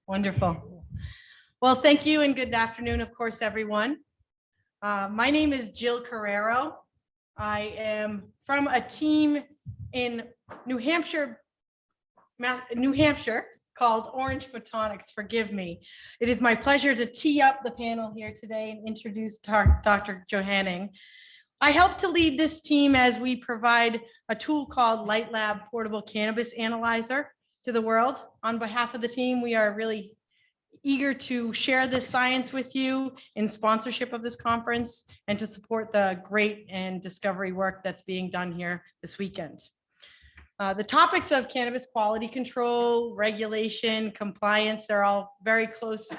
Wonderful. Well, thank you and good afternoon, of course, everyone. My name is Jill Carrero. I am from a team in New Hampshire called Orange Photonics. Forgive me. It is my pleasure to tee up the panel here today and introduce Dr. Johanning. I help to lead this team as we provide a tool called Light Lab Portable Cannabis Analyzer to the world. On behalf of the team, we are really eager to share this science with you in sponsorship of this conference and to support the great and discovery work that's being done here this weekend. The topics of cannabis quality control, regulation, compliance, they're all very close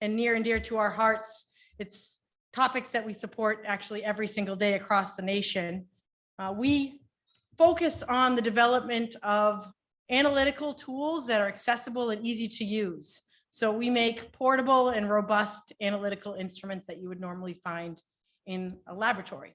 and near and dear to our hearts. It's topics that we support actually every single day across the nation. We focus on the development of analytical tools that are accessible and easy to use. So we make portable and robust analytical instruments that you would normally find in a laboratory.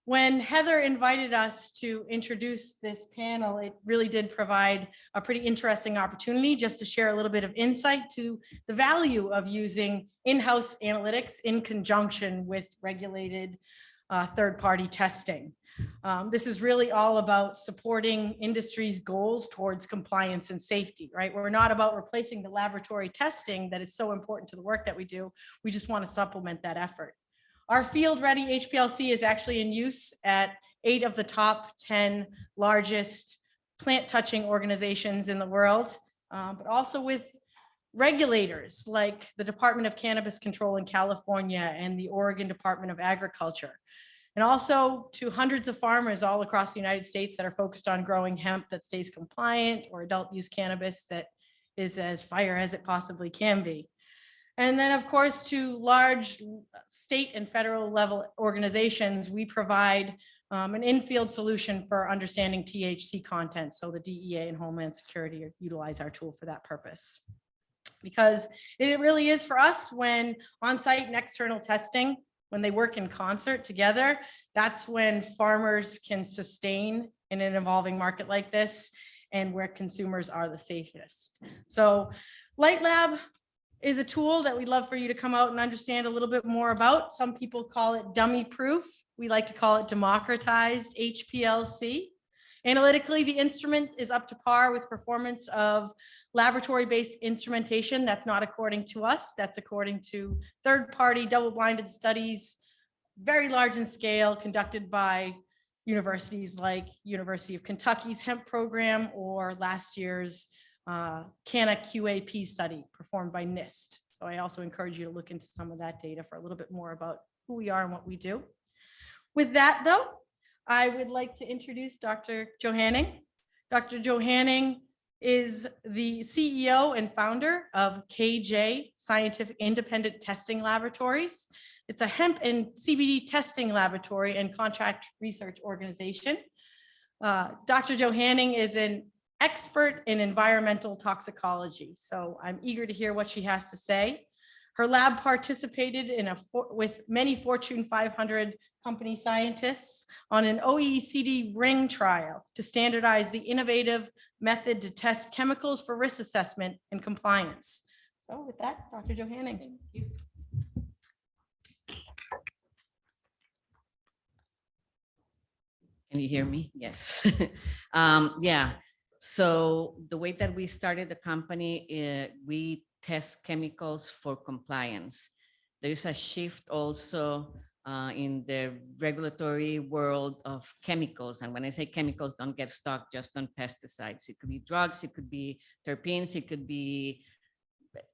When Heather invited us to introduce this panel, it really did provide a pretty interesting opportunity just to share a little bit of insight to the value of using in-house analytics in conjunction with regulated third-party testing. This is really all about supporting industry's goals towards compliance and safety, right? We're not about replacing the laboratory testing that is so important to the work that we do. We just want to supplement that effort. Our field-ready HPLC is actually in use at 8 of the top 10 largest plant-touching organizations in the world, but also with regulators like the Department of Cannabis Control in California and the Oregon Department of Agriculture, and also to hundreds of farmers all across the United States that are focused on growing hemp that stays compliant or adult use cannabis that is as fire as it possibly can be. And then, of course, to large state and federal level organizations, we provide an in-field solution for understanding THC content. So the DEA and Homeland Security utilize our tool for that purpose. Because it really is for us when on-site and external testing, when they work in concert together, that's when farmers can sustain in an evolving market like this and where consumers are the safest. So Light Lab is a tool that we'd love for you to come out and understand a little bit more about. Some people call it dummy proof. We like to call it democratized HPLC. Analytically, the instrument is up to par with performance of laboratory-based instrumentation. That's not according to us. That's according to third-party double-blinded studies, very large in scale, conducted by universities like University of Kentucky's hemp program or last year's Canna QAP study performed by NIST. So I also encourage you to look into some of that data for a little bit more about who we are and what we do. With that, though, I would like to introduce Dr. Johanning. Dr. Johanning is the CEO and founder of KJ Scientific Independent Testing Laboratories. It's a hemp and CBD testing laboratory and contract research organization. Dr. Johanning is an expert in environmental toxicology. So I'm eager to hear what she has to say. Her lab participated with many Fortune 500 company scientists on an OECD ring trial to standardize the innovative method to test chemicals for risk assessment and compliance. So with that, Dr. Johanning. Thank you. Can you hear me? Yes. Yeah. So the way that we started the company, we test chemicals for compliance. There is a shift also in the regulatory world of chemicals. And when I say chemicals, don't get stuck just on pesticides. It could be drugs, it could be terpenes, it could be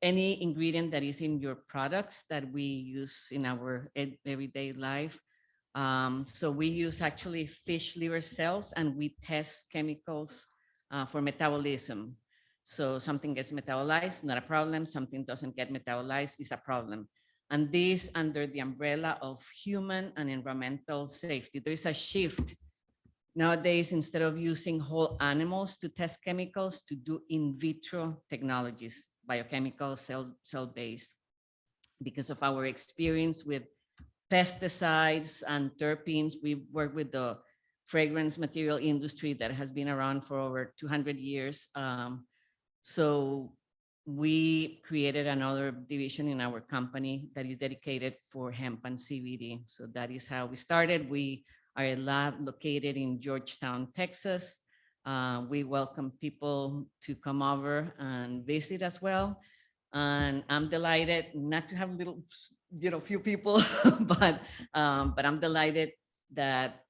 any ingredient that is in your products that we use in our everyday life. So we use actually fish liver cells and we test chemicals for metabolism. So something gets metabolized, not a problem. Something doesn't get metabolized, is a problem. And this under the umbrella of human and environmental safety. There is a shift nowadays, instead of using whole animals to test chemicals, to do in vitro technologies, biochemical, cell-based. Because of our experience with pesticides and terpenes, we work with the fragrance material industry that has been around for over 200 years. So we created another division in our company that is dedicated for hemp and CBD. So that is how we started. We are a lab located in Georgetown, Texas. We welcome people to come over and visit as well. And I'm delighted not to have little, few people, but I'm delighted that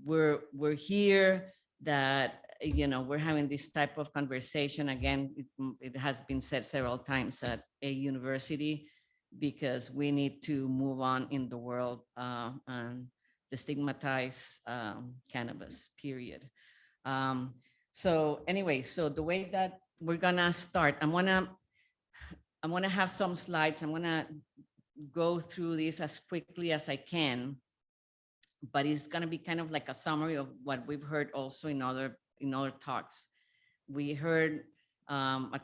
we're here, that we're having this type of conversation again. It has been said several times at a university, because we need to move on in the world and destigmatize cannabis, period. So anyway, so the way that we're gonna start, I'm gonna have some slides. I'm gonna go through this as quickly as I can, but it's gonna be kind of like a summary of what we've heard also in other talks. We heard a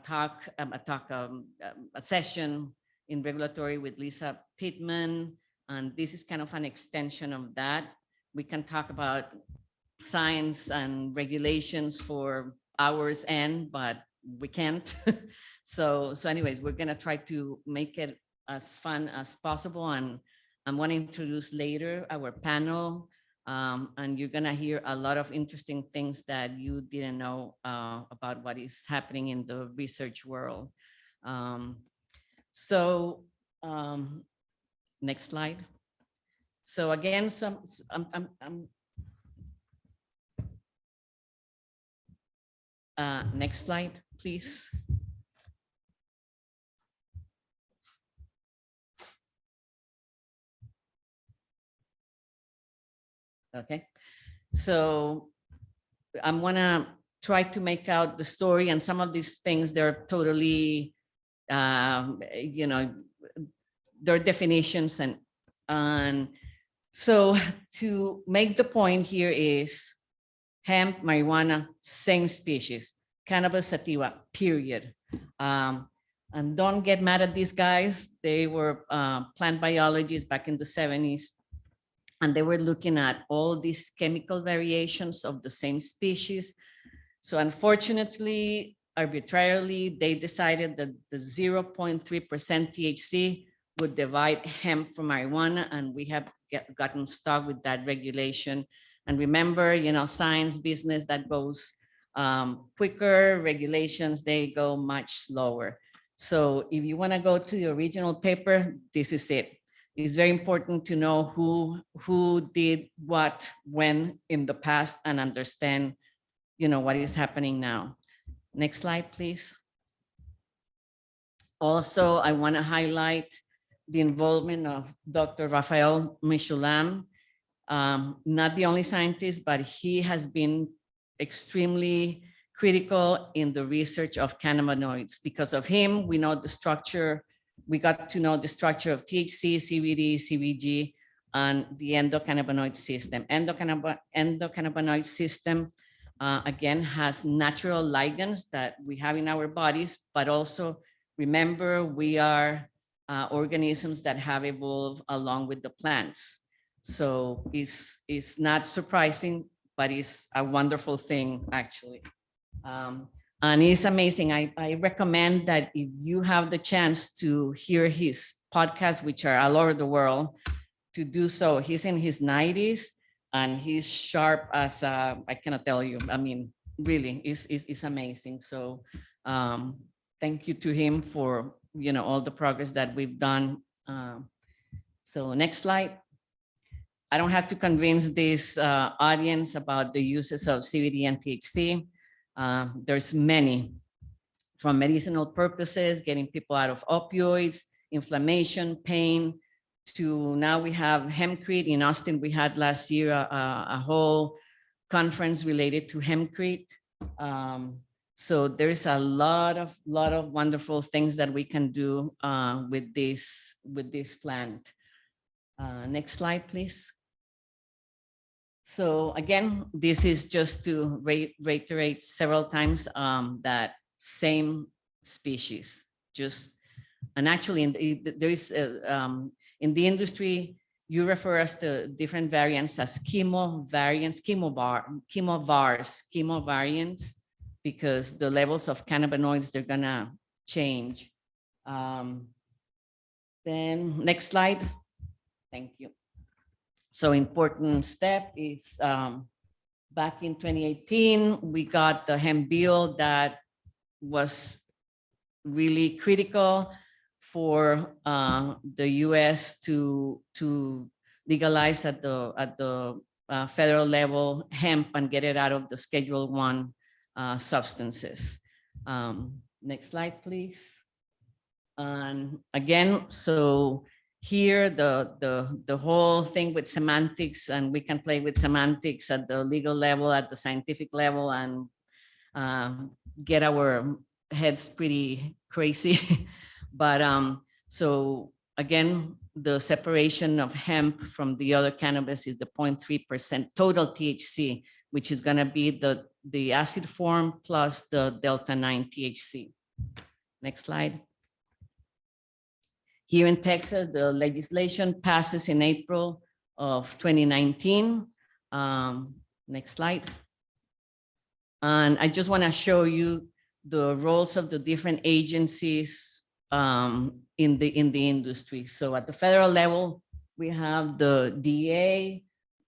session in regulatory with Lisa Pittman, and this is kind of an extension of that. We can talk about science and regulations for hours end, but we can't. So anyways, we're gonna try to make it as fun as possible, and I'm gonna introduce later our panel, and you're gonna hear a lot of interesting things that you didn't know about what is happening in the research world. Next slide. So again, next slide, please. Okay, so I'm gonna try to make out the story, and some of these things, they're totally, their definitions, and so to make the point here is hemp, marijuana, same species, cannabis sativa, period. And don't get mad at these guys. They were plant biologists back in the 70s. And they were looking at all these chemical variations of the same species. So unfortunately, arbitrarily, they decided that the 0.3% THC would divide hemp from marijuana, and we have gotten stuck with that regulation. And remember, science business that goes quicker, regulations, they go much slower. So if you want to go to the original paper, this is it. It's very important to know who did what, when in the past, and understand, what is happening now. Next slide, please. Also, I want to highlight the involvement of Dr. Raphael Michulam. Not the only scientist, but he has been extremely critical in the research of cannabinoids. Because of him, we know the structure. We got to know the structure of THC, CBD, CBG, and the endocannabinoid system. Endocannabinoid system, again, has natural ligands that we have in our bodies, but also remember, we are organisms that have evolved along with the plants. So it's not surprising, but it's a wonderful thing, actually. And it's amazing. I recommend that if you have the chance to hear his podcasts, which are all over the world, to do so. He's in his 90s and he's sharp as I cannot tell you. I mean, really, it's amazing. So thank you to him for all the progress that we've done. So next slide. I don't have to convince this audience about the uses of CBD and THC. There's many, from medicinal purposes, getting people out of opioids, inflammation, pain, to now we have hempcrete. In Austin, we had last year a whole conference related to hempcrete. So there's a lot of wonderful things that we can do with this plant. Next slide, please. So again, this is just to reiterate several times that same species, and actually there is in the industry, you refer us to different variants as chemo variants, chemo variants, because the levels of cannabinoids, they're gonna change. Then next slide. Thank you. So important step is back in 2018, we got the hemp bill that was really critical for the US to legalize at the federal level hemp and get it out of the Schedule I substances. Next slide, please. And again, so here the whole thing with semantics, and we can play with semantics at the legal level, at the scientific level, and get our heads pretty crazy. But so again, the separation of hemp from the other cannabis is the 0.3% total THC, which is going to be the acid form plus the delta 9 THC. Next slide. Here in Texas, the legislation passes in April of 2019. Next slide. And I just want to show you the roles of the different agencies in the industry. So at the federal level, we have the DEA,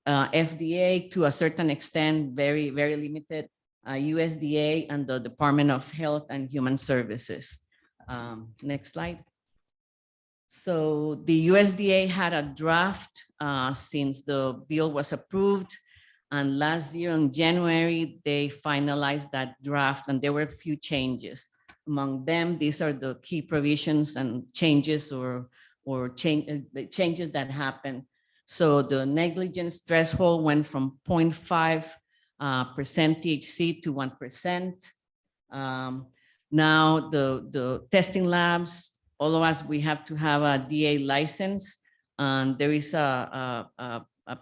FDA to a certain extent, very, very limited, USDA, and the Department of Health and Human Services. Next slide. So the USDA had a draft since the bill was approved. And last year in January, they finalized that draft, and there were a few changes. Among them, these are the key provisions and changes or changes that happened. So the negligence threshold went from 0.5% THC to 1%. Now the testing labs, all of us, we have to have a DA license, and there is a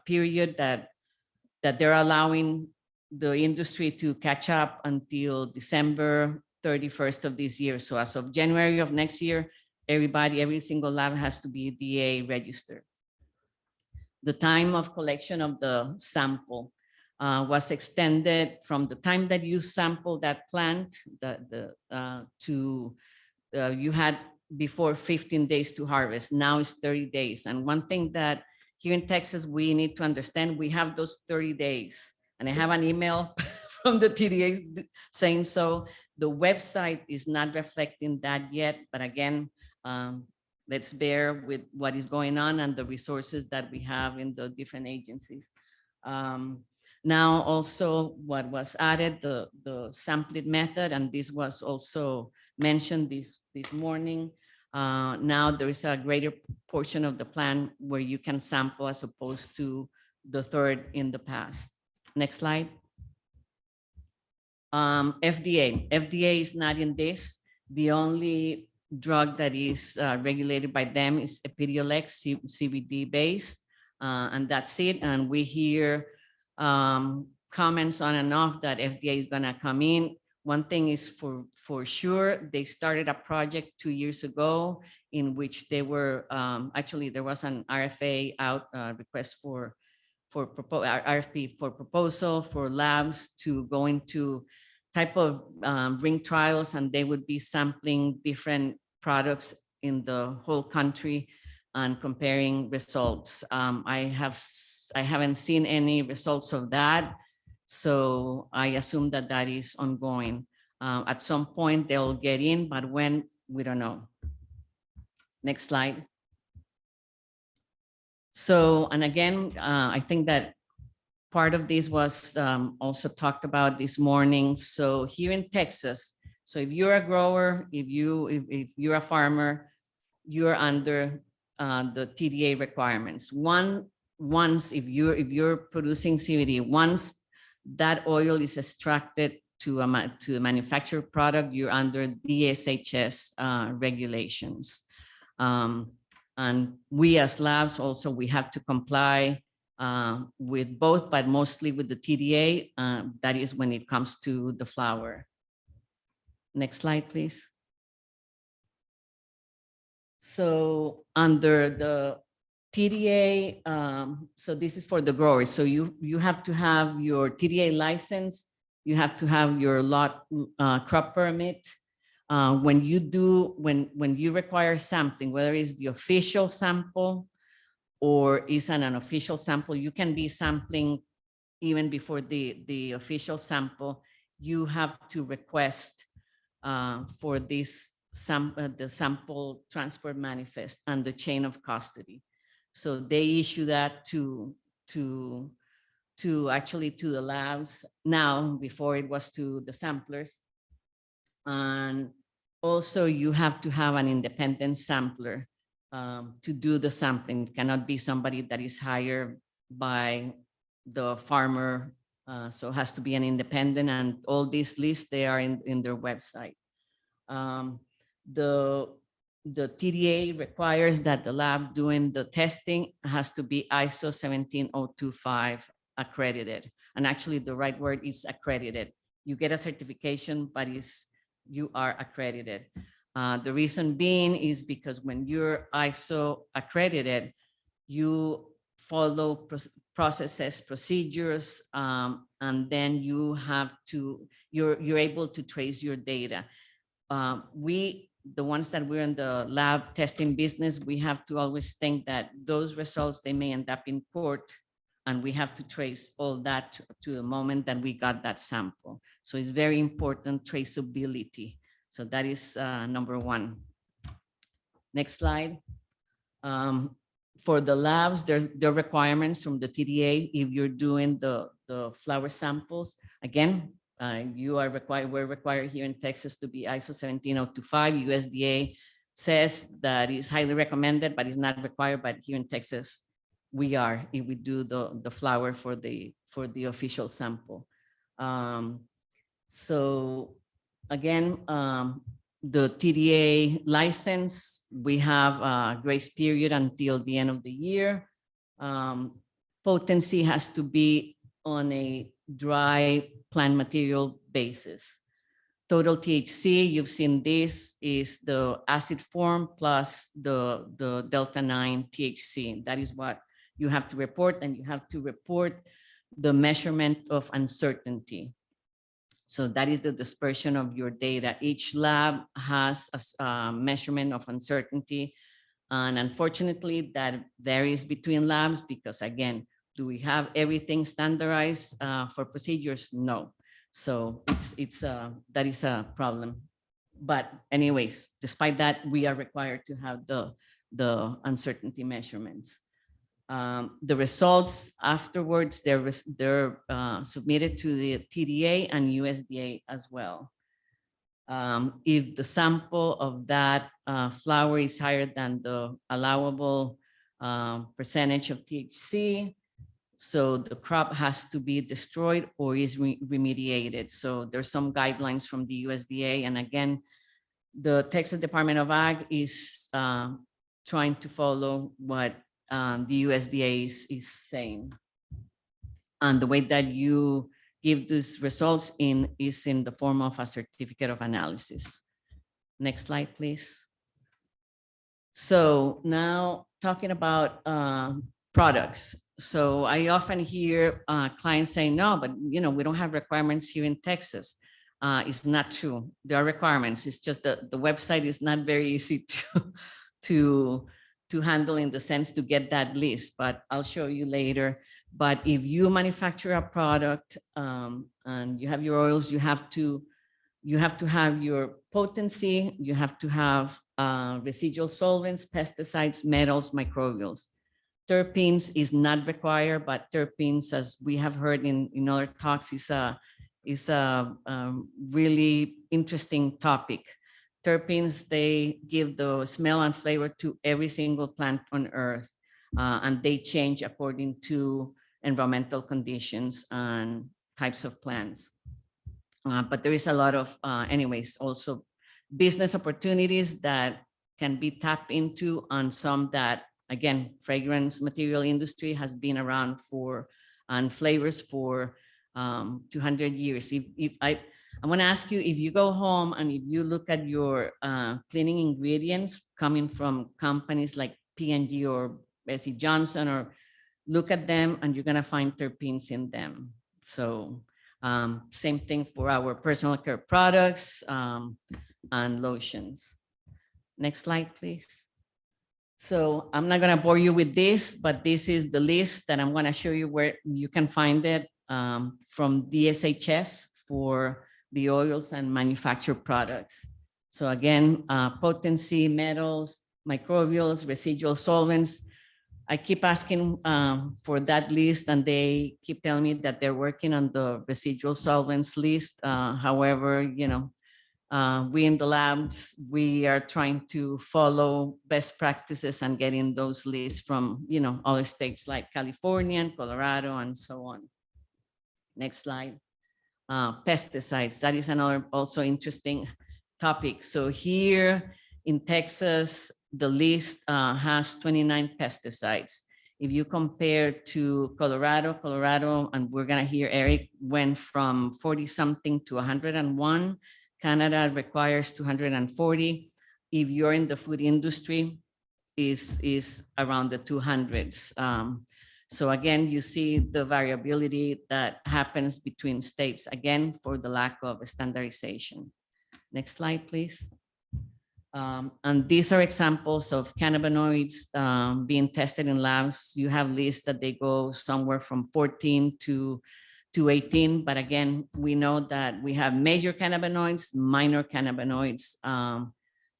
period that they're allowing the industry to catch up until December 31st of this year. So as of January of next year, every single lab has to be DA registered. The time of collection of the sample was extended from the time that you sample that plant you had before 15 days to harvest. Now it's 30 days. And one thing that here in Texas, we need to understand, we have those 30 days. And I have an email from the TDA saying so. The website is not reflecting that yet, but again, let's bear with what is going on and the resources that we have in the different agencies. Now also what was added, the sampling method, and this was also mentioned this morning. Now there is a greater portion of the plan where you can sample as opposed to the third in the past. Next slide. FDA is not in this. The only drug that is regulated by them is Epidiolex, CBD based, and that's it. And we hear comments on and off that FDA is gonna come in. One thing is for sure, they started a project 2 years ago in which they were, actually there was an RFA out, request for RFP for proposal for labs to go into type of ring trials, and they would be sampling different products in the whole country and comparing results. I haven't seen any results of that. So I assume that that is ongoing. At some point they'll get in, but when, we don't know. Next slide. So, and again, I think that part of this was also talked about this morning. So here in Texas, so if you're a grower, if you're a farmer, you're under the TDA requirements. Once if you're producing CBD, once that oil is extracted to a manufactured product, you're under DSHS regulations. And we as labs also, we have to comply with both, but mostly with the TDA. That is when it comes to the flower. Next slide, please. So under the TDA, so this is for the growers. So you have to have your TDA license. You have to have your lot crop permit. when you require sampling, whether it's the official sample or is an unofficial sample, you can be sampling even before the official sample. You have to request for this the sample transport manifest and the chain of custody. So they issue that actually to the labs now. Before it was to the samplers. And also you have to have an independent sampler to do the sampling. It cannot be somebody that is hired by the farmer. So it has to be an independent, and all these lists, they are in their website. The TDA requires that the lab doing the testing has to be ISO 17025 accredited. And actually the right word is accredited. You get a certification, but you are accredited. The reason being is because when you're ISO accredited, you follow processes, procedures, and then you're able to trace your data. The ones that we're in the lab testing business, we have to always think that those results, they may end up in court, and we have to trace all that to the moment that we got that sample. So it's very important, traceability. So that is number one. Next slide. For the labs, there are requirements from the TDA. If you're doing the flower samples, again, we're required here in Texas to be ISO 17025. USDA says that it's highly recommended, but it's not required. But here in Texas, we are, if we do the flower for the official sample. So again, the TDA license, we have a grace period until the end of the year. Potency has to be on a dry plant material basis. Total THC, you've seen this, is the acid form plus the delta 9 THC. That is what you have to report, and you have to report the measurement of uncertainty. So that is the dispersion of your data. Each lab has a measurement of uncertainty. And unfortunately, that varies between labs because, again, do we have everything standardized for procedures? No. So that is a problem. But anyways, despite that, we are required to have the uncertainty measurements. The results afterwards, they're submitted to the TDA and USDA as well. If the sample of that flower is higher than the allowable percentage of THC, so the crop has to be destroyed or is remediated. So there's some guidelines from the USDA. And again, the Texas Department of Ag is trying to follow what the USDA is saying. And the way that you give these results is in the form of a certificate of analysis. Next slide, please. So now talking about products. So I often hear clients say, no, but we don't have requirements here in Texas. It's not true. There are requirements. It's just that the website is not very easy to handle, in the sense to get that list, but I'll show you later. But if you manufacture a product and you have your oils, you have to have your potency, you have to have residual solvents, pesticides, metals, microbials. Terpenes is not required, but terpenes, as we have heard in other talks, is a really interesting topic. Terpenes, they give the smell and flavor to every single plant on earth, and they change according to environmental conditions and types of plants. But there is a lot of, anyways, also business opportunities that can be tapped into, on some that, again, fragrance material industry has been around and flavors for 200 years. I want to ask you, if you go home and if you look at your cleaning ingredients coming from companies like P&G or Bessie Johnson, or look at them, and you're going to find terpenes in them. So same thing for our personal care products. and lotions. Next slide, please. So I'm not going to bore you with this, but this is the list that I'm going to show you where you can find it from DSHS for the oils and manufactured products. So again, potency, metals, microbials, residual solvents. I keep asking for that list, and they keep telling me that they're working on the residual solvents list. However, we in the labs, we are trying to follow best practices and getting those lists from, other states like California and Colorado and so on. Next slide. Pesticides, that is another also interesting topic. So here in Texas, the list has 29 pesticides. If you compare to Colorado, and we're gonna hear Eric, went from 40 something to 101. Canada requires 240. If you're in the food industry, is around the 200s. So again, you see the variability that happens between states, again, for the lack of standardization. Next slide, please. And these are examples of cannabinoids being tested in labs. You have lists that they go somewhere from 14 to 18. But again, we know that we have major cannabinoids, minor cannabinoids.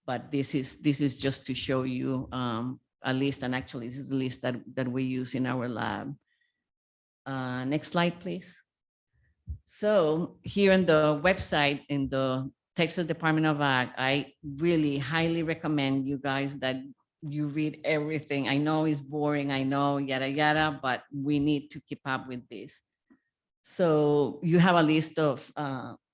But this is just to show you a list, and actually this is the list that we use in our lab. Next slide, please. So here on the website, in the Texas Department of Ag, I really highly recommend you guys that you read everything. I know it's boring, I know yada yada, but we need to keep up with this. So you have a list of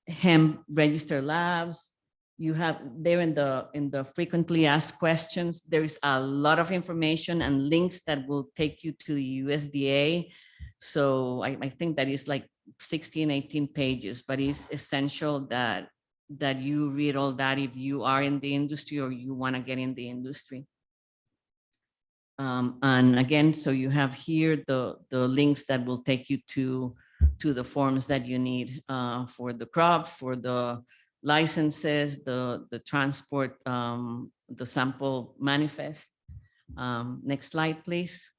hemp registered labs. You have there in the frequently asked questions, there is a lot of information and links that will take you to the USDA. So I think that is like 16, 18 pages, but it's essential that you read all that if you are in the industry or you want to get in the industry. And again, so you have here the links that will take you to the forms that you need for the crop, for the licenses, the transport, the sample manifest. Next slide, please.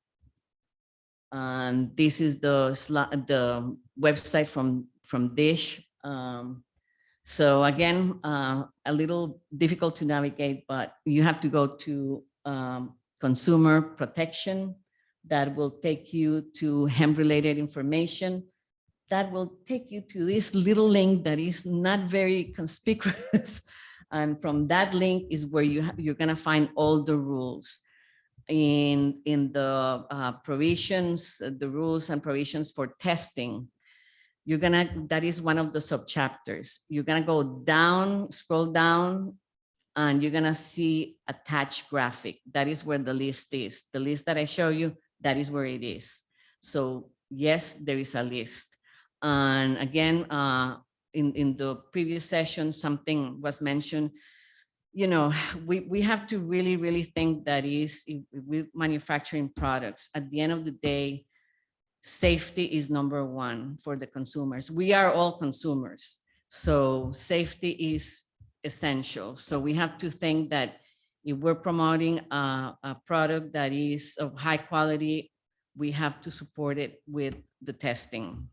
And this is the website from DISH. So again, a little difficult to navigate, but you have to go to consumer protection. That will take you to hemp-related information. That will take you to this little link that is not very conspicuous. And from that link is where you're gonna find all the rules. In the provisions, the rules and provisions for testing, that is one of the subchapters. You're gonna go down, scroll down, and you're gonna see attached graphic. That is where the list is. The list that I show you, that is where it is. So yes, there is a list. And again, in the previous session, something was mentioned. We have to really think that is with manufacturing products. At the end of the day, safety is number one for the consumers. We are all consumers, so safety is essential. So we have to think that if we're promoting a product that is of high quality, we have to support it with the testing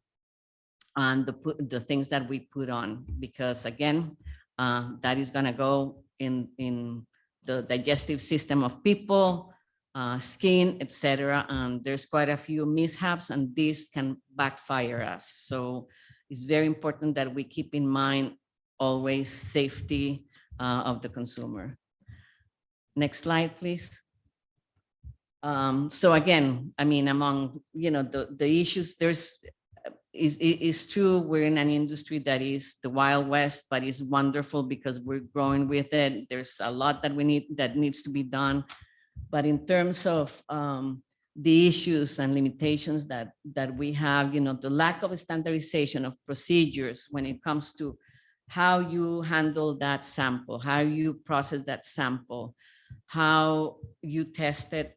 and the things that we put on, because again, that is going to go in the digestive system of people, skin, etc. And there's quite a few mishaps, and this can backfire us. So it's very important that we keep in mind always safety of the consumer. Next slide, please. So again, I mean, among the issues, it's true, we're in an industry that is the Wild West, but it's wonderful because we're growing with it. There's a lot that needs to be done. But in terms of the issues and limitations that we have, the lack of standardization of procedures when it comes to how you handle that sample, how you process that sample, how you test it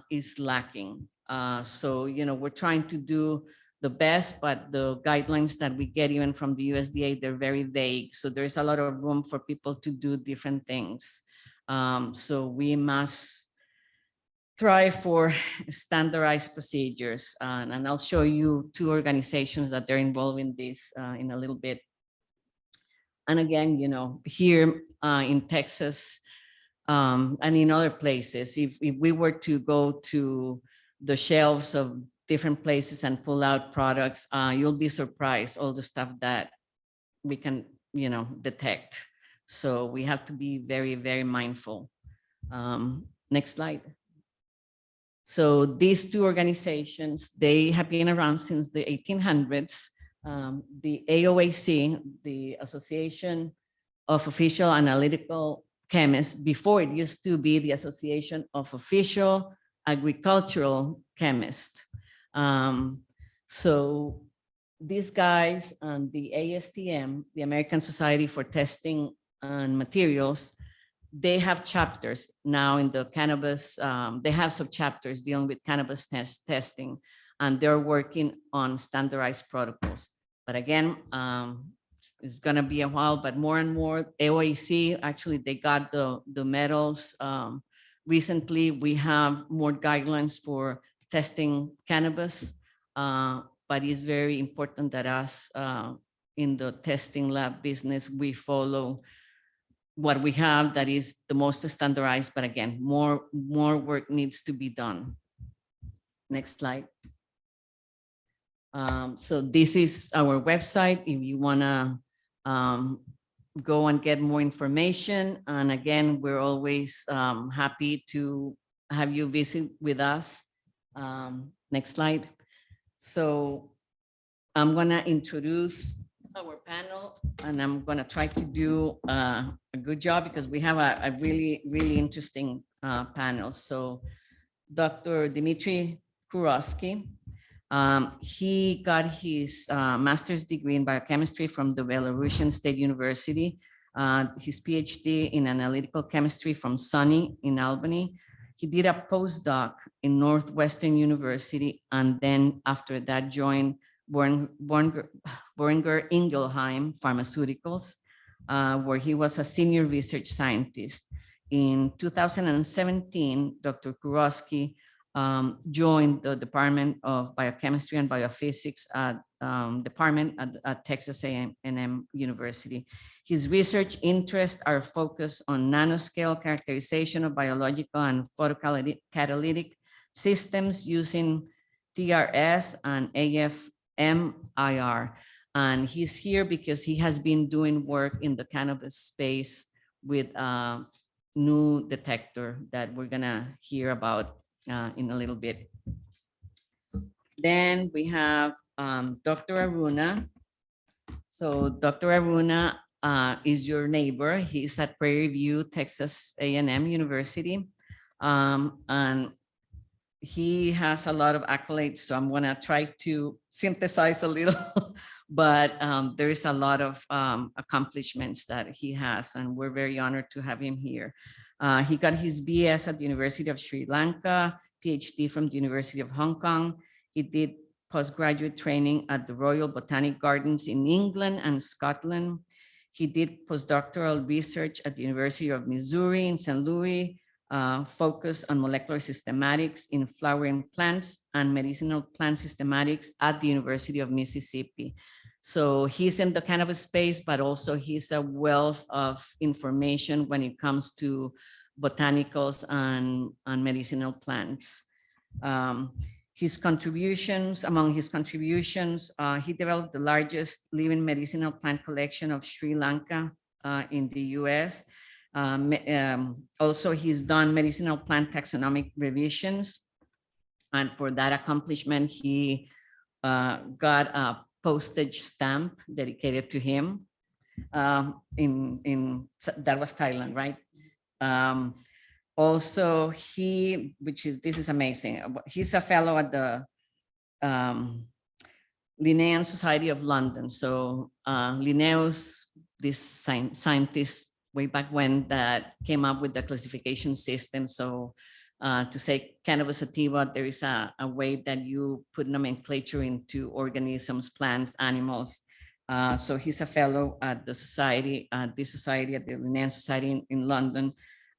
is lacking. So, we're trying to do the best, but the guidelines that we get even from the USDA, they're very vague. So there's a lot of room for people to do different things. So we must try for standardized procedures. And I'll show you two organizations that they're involved in this in a little bit. And again, you know, here in Texas and in other places, if we were to go to the shelves of different places and pull out products, you'll be surprised all the stuff that we can, you know, detect. So we have to be very, very mindful. Next slide. So these two organizations, they have been around since the 1800s. The AOAC, the Association of Official Analytical Chemists, before it used to be the Association of Official Agricultural Chemists. So these guys and the ASTM, the American Society for Testing and Materials, they have chapters now in the cannabis. They have sub-chapters dealing with cannabis testing, and they're working on standardized protocols. But again, it's gonna be a while, but more and more AOAC, actually they got the medals. Recently, we have more guidelines for testing cannabis, but it's very important that us in the testing lab business, we follow what we have that is the most standardized, but again, more work needs to be done. Next slide. So this is our website if you wanna go and get more information. And again, we're always happy to have you visit with us. Next slide. So I'm gonna introduce our panel, and I'm gonna try to do a good job because we have a really, really interesting panel. So Dr. Dmitry Kurouski, he got his master's degree in biochemistry from the Belarusian State University, his PhD in analytical chemistry from SUNY in Albany. He did a postdoc in Northwestern University, and then after that joined Boehringer Ingelheim Pharmaceuticals, where he was a senior research scientist. In 2017, Dr. Kurouski joined the Department of Biochemistry and Biophysics department at Texas A&M University. His research interests are focused on nanoscale characterization of biological and photocatalytic systems using TRS and AFMIR. And he's here because he has been doing work in the cannabis space with a new detector that we're gonna hear about in a little bit. Then we have Dr. Aruna. So Dr. Aruna is your neighbor. He's at Prairie View, Texas A&M University. And he has a lot of accolades, so I'm gonna try to synthesize a little, but there is a lot of accomplishments that he has, and we're very honored to have him here. He got his BS at the University of Sri Lanka, PhD from the University of Hong Kong. He did postgraduate training at the Royal Botanic Gardens in England and Scotland. He did postdoctoral research at the University of Missouri in St. Louis, focused on molecular systematics in flowering plants and medicinal plant systematics at the University of Mississippi. So he's in the cannabis space, but also he's a wealth of information when it comes to botanicals and medicinal plants. His contributions, among his contributions, he developed the largest living medicinal plant collection of Sri Lanka in the US. Also, he's done medicinal plant taxonomic revisions. And for that accomplishment, he got a postage stamp dedicated to him that was Thailand, right? Also, this is amazing. He's a fellow at the Linnean Society of London. So Linnaeus, this scientist way back when that came up with the classification system. So To say cannabis sativa, there is a way that you put nomenclature into organisms, plants, animals. So he's a fellow at the society, at the Linnean Society in London.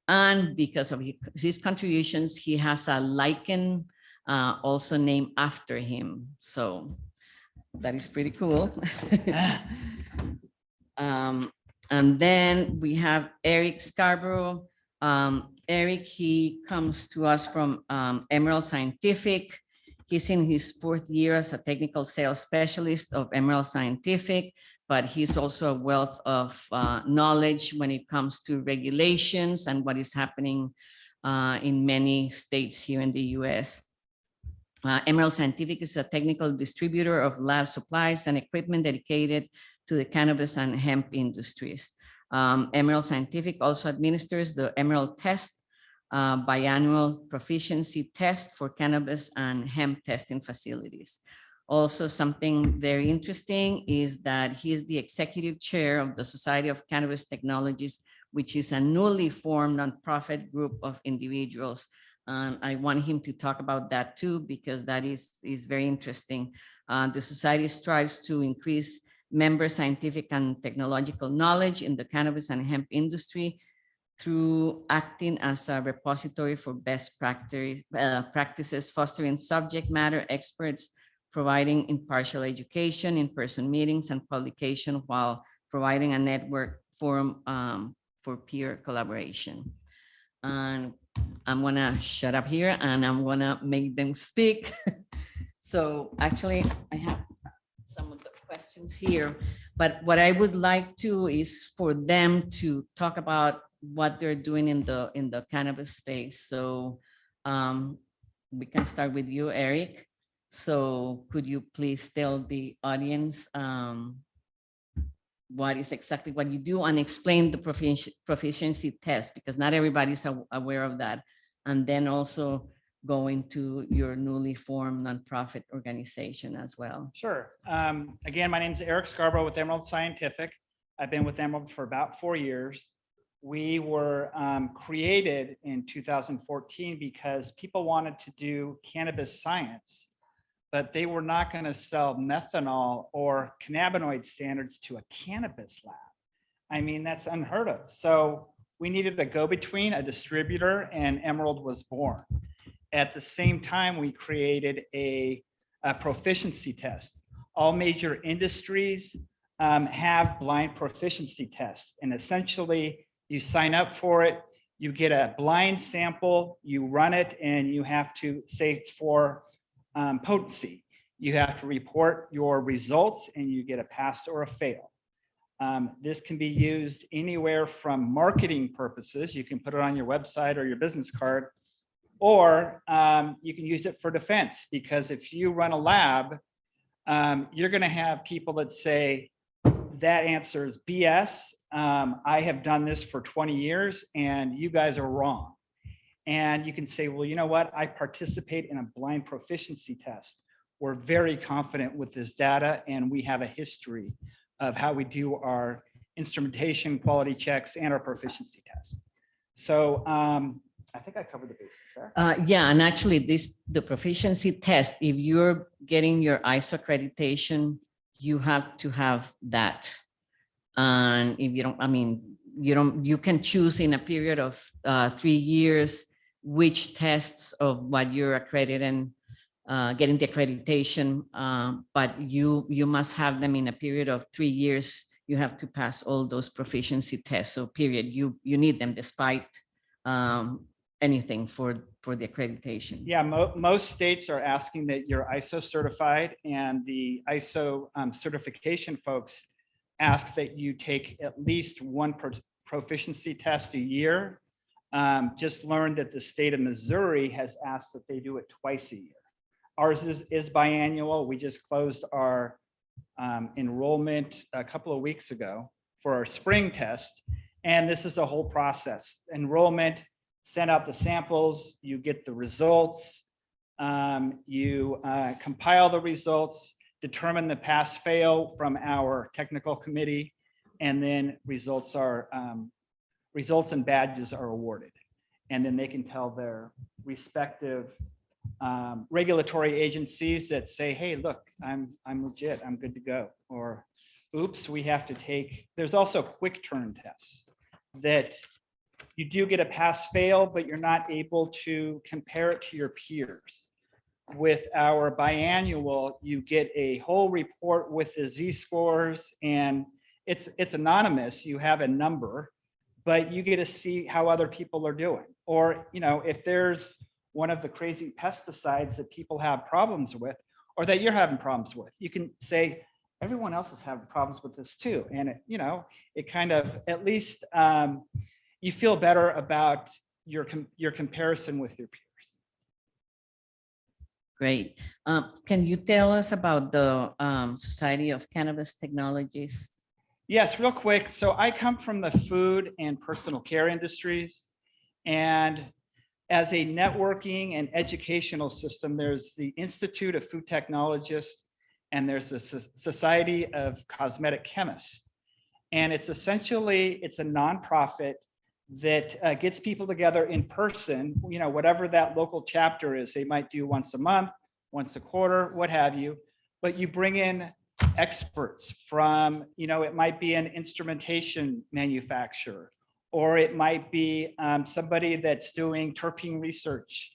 And because of his contributions, he has a lichen also named after him. So that is pretty cool. And then we have Eric Scarborough. Eric, he comes to us from Emerald Scientific. He's in his 4th year as a technical sales specialist of Emerald Scientific, but he's also a wealth of knowledge when it comes to regulations and what is happening in many states here in the US. Emerald Scientific is a technical distributor of lab supplies and equipment dedicated to the cannabis and hemp industries. Emerald Scientific also administers the Emerald Test, biannual proficiency test for cannabis and hemp testing facilities. Also, something very interesting is that he is the executive chair of the Society of Cannabis Technologies, which is a newly formed nonprofit group of individuals. I want him to talk about that too, because that is very interesting. The society strives to increase member scientific and technological knowledge in the cannabis and hemp industry through acting as a repository for best practices, fostering subject matter experts, providing impartial education, in-person meetings and publication, while providing a network forum for peer collaboration. And I'm gonna shut up here and I'm gonna make them speak. So actually I have some of the questions here, but what I would like to is for them to talk about what they're doing in the cannabis space. So we can start with you, Eric. So could you please tell the audience what is exactly what you do and explain the proficiency test, because not everybody's aware of that. And then also go into your newly formed nonprofit organization as well. Sure. Again, my name is Eric Scarborough with Emerald Scientific. I've been with Emerald for about 4 years. We were created in 2014 because people wanted to do cannabis science, but they were not going to sell methanol or cannabinoid standards to a cannabis lab. I mean, that's unheard of. So we needed a go-between, a distributor, and Emerald was born. At the same time, we created a proficiency test. All major industries have blind proficiency tests, and essentially you sign up for it, you get a blind sample, you run it, and you have to say it's for potency. You have to report your results and you get a pass or a fail. This can be used anywhere from marketing purposes. You can put it on your website or your business card, or you can use it for defense, because if you run a lab, you're going to have people that say that answer is BS. I have done this for 20 years and you guys are wrong. And you can say, well, you know what? I participate in a blind proficiency test. We're very confident with this data and we have a history of how we do our instrumentation, quality checks, and our proficiency test. So I think I covered the basis there. Yeah, and actually the proficiency test, if you're getting your ISO accreditation, you have to have that. And if you don't, I mean, you can choose in a period of 3 years which tests of what you're accredited and getting the accreditation, but you must have them in a period of 3 years. You have to pass all those proficiency tests. So period, you need them despite anything for the accreditation. Yeah, most states are asking that you're ISO certified, and the ISO certification folks ask that you take at least one proficiency test a year. Just learned that the state of Missouri has asked that they do it twice a year. Ours is biannual. We just closed our enrollment a couple of weeks ago for our spring test. And this is a whole process. Enrollment, send out the samples, you get the results, you compile the results, determine the pass fail from our technical committee, and then results and badges are awarded. and then they can tell their respective regulatory agencies that say, hey, look, I'm legit, I'm good to go. Or, oops, we have to take, there's also quick turn tests that you do get a pass fail, but you're not able to compare it to your peers. With our biannual, you get a whole report with the Z-scores, and it's anonymous. You have a number, but you get to see how other people are doing. Or, you know, if there's one of the crazy pesticides that people have problems with, or that you're having problems with, you can say, everyone else is having problems with this too. And it, you know, it kind of, at least you feel better about your comparison with your peers. Great. Can you tell us about the Society of Cannabis Technologists? Yes, real quick. So I come from the food and personal care industries. And as a networking and educational system, there's the Institute of Food Technologists, and there's a Society of Cosmetic Chemists. And it's essentially, it's a nonprofit that gets people together in person, you know, whatever that local chapter is. They might do once a month, once a quarter, what have you, but you bring in experts from, you know, it might be an instrumentation manufacturer, or it might be somebody that's doing terpene research.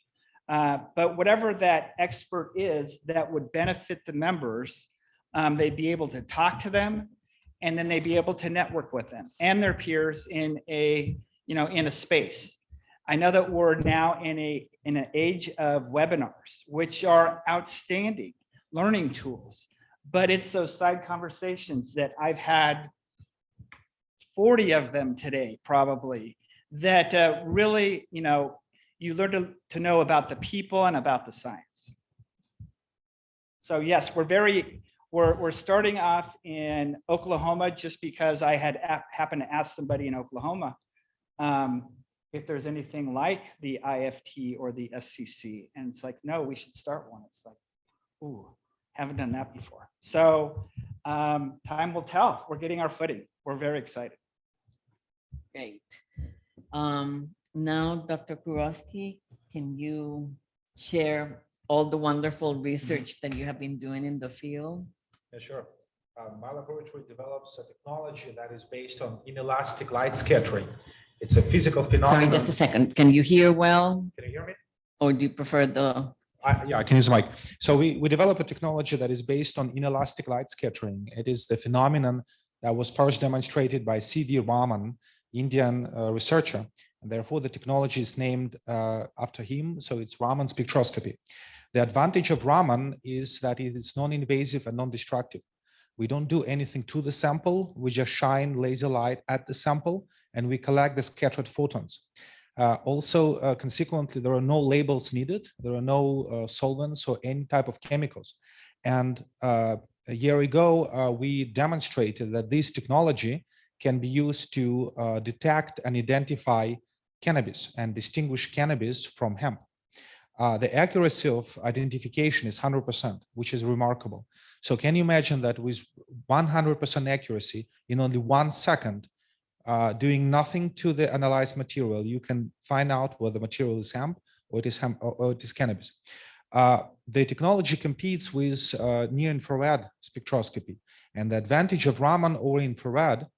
But whatever that expert is that would benefit the members, they'd be able to talk to them, and then they'd be able to network with them and their peers in a, you know, in a space. I know that we're now in an age of webinars, which are outstanding learning tools, but it's those side conversations that I've had 40 of them today, probably, that really, you know, you learn to know about the people and about the science. So yes, we're starting off in Oklahoma, just because I had happened to ask somebody in Oklahoma if there's anything like the IFT or the SCC. And it's like, no, we should start one. It's like, ooh, haven't done that before. So time will tell. We're getting our footing. We're very excited. Great. Now, Dr. Kurouski, can you share all the wonderful research that you have been doing in the field? Yeah, sure. My laboratory develops a technology that is based on inelastic light scattering. It's a physical phenomenon. Sorry, just a second. Can you hear well? Can you hear me? Or do you prefer the? Yeah, I can use the mic. So we develop a technology that is based on inelastic light scattering. It is the phenomenon that was first demonstrated by C.V. Raman, Indian researcher. And therefore, the technology is named after him. So it's Raman spectroscopy. The advantage of Raman is that it is non-invasive and non-destructive. We don't do anything to the sample. We just shine laser light at the sample, and we collect the scattered photons. Consequently, there are no labels needed. There are no solvents or any type of chemicals. And a year ago, we demonstrated that this technology can be used to detect and identify cannabis and distinguish cannabis from hemp. The accuracy of identification is 100%, which is remarkable. So can you imagine that with 100% accuracy in only 1 second, doing nothing to the analyzed material, you can find out whether the material is hemp or it is hemp or it is cannabis. The technology competes with near-infrared spectroscopy, and the advantage of Raman or infrared.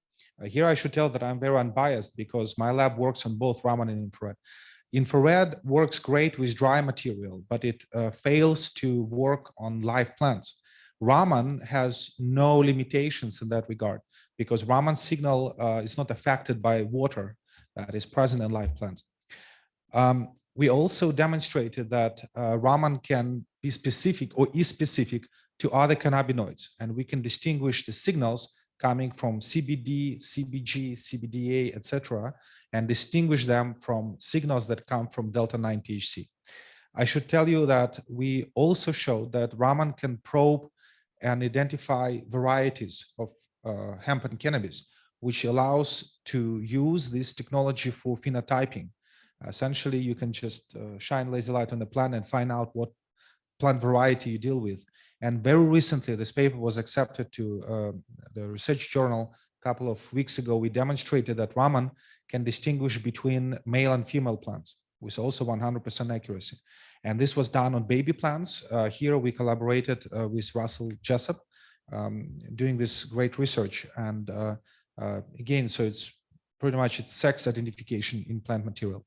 Here I should tell that I'm very unbiased because my lab works on both Raman and infrared. Infrared works great with dry material, but it fails to work on live plants. Raman has no limitations in that regard because Raman signal is not affected by water that is present in live plants. We also demonstrated that Raman can be specific or is specific to other cannabinoids, and we can distinguish the signals coming from CBD, CBG, CBDA, etc., and distinguish them from signals that come from delta-9 THC. I should tell you that we also showed that Raman can probe and identify varieties of hemp and cannabis, which allows to use this technology for phenotyping. Essentially, you can just shine laser light on the plant and find out what plant variety you deal with. And very recently, this paper was accepted to the research journal a couple of weeks ago. We demonstrated that Raman can distinguish between male and female plants. with also 100% accuracy. And this was done on baby plants. Here we collaborated with Russell Jessup, doing this great research. And again, so it's pretty much it's sex identification in plant material.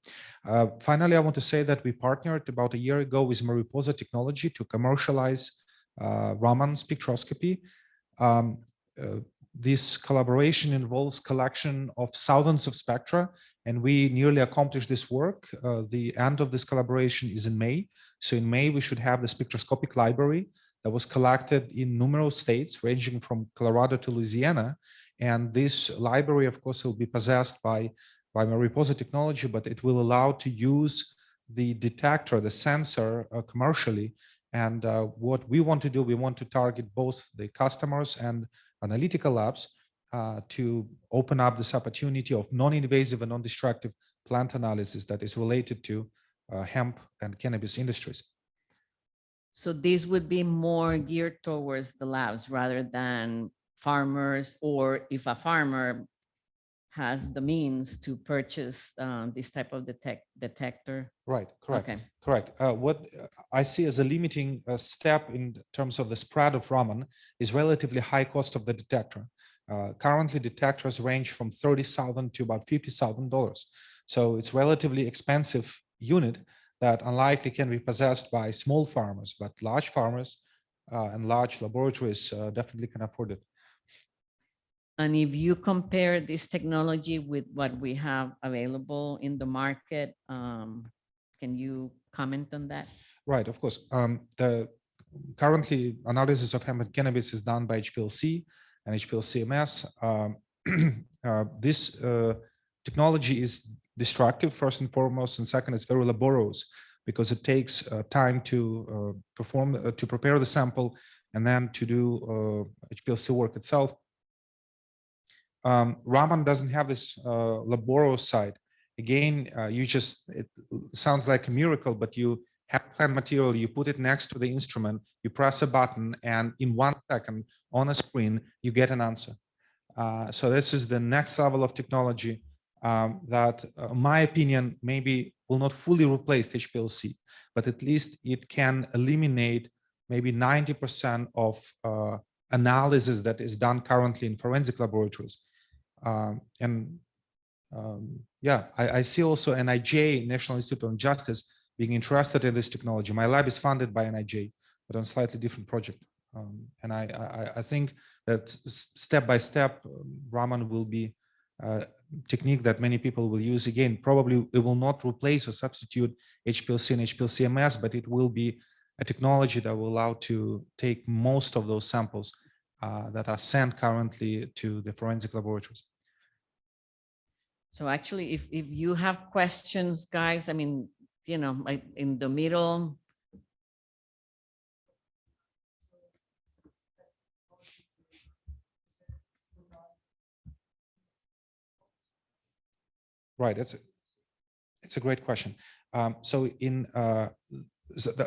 Finally, I want to say that we partnered about a year ago with Mariposa Technology to commercialize Raman spectroscopy. This collaboration involves collection of thousands of spectra, and we nearly accomplished this work. The end of this collaboration is in May. So in May, we should have the spectroscopic library that was collected in numerous states, ranging from Colorado to Louisiana. And this library, of course, will be possessed by Mariposa Technology, but it will allow to use the detector, the sensor commercially. And what we want to do, we want to target both the customers and analytical labs to open up this opportunity of non-invasive and non-destructive plant analysis that is related to hemp and cannabis industries. So these would be more geared towards the labs rather than farmers, or if a farmer has the means to purchase this type of detector. Right, correct, Okay. correct. What I see as a limiting step in terms of the spread of Raman is relatively high cost of the detector. Currently, detectors range from $30,000 to about $50,000. So it's relatively expensive unit that unlikely can be possessed by small farmers, but large farmers and large laboratories definitely can afford it. And if you compare this technology with what we have available in the market, can you comment on that? Right, of course. The currently analysis of hemp and cannabis is done by HPLC and HPLC-MS. This technology is destructive first and foremost, and second, it's very laborious because it takes time to prepare the sample and then to do HPLC work itself. Raman doesn't have this laborious side. Again, it sounds like a miracle, but you have plant material, you put it next to the instrument, you press a button, and in 1 second on a screen, you get an answer. So this is the next level of technology that, in my opinion, maybe will not fully replace HPLC, but at least it can eliminate maybe 90% of analysis that is done currently in forensic laboratories. Yeah, I see also NIJ, National Institute on Justice, being interested in this technology. My lab is funded by NIJ, but on a slightly different project. And I think that step by step, Raman will be a technique that many people will use. Again, probably it will not replace or substitute HPLC and HPLC-MS, but it will be a technology that will allow to take most of those samples that are sent currently to the forensic laboratories. So actually, if you have questions, guys, I mean, you know, like in the middle. Right, it's a great question. So the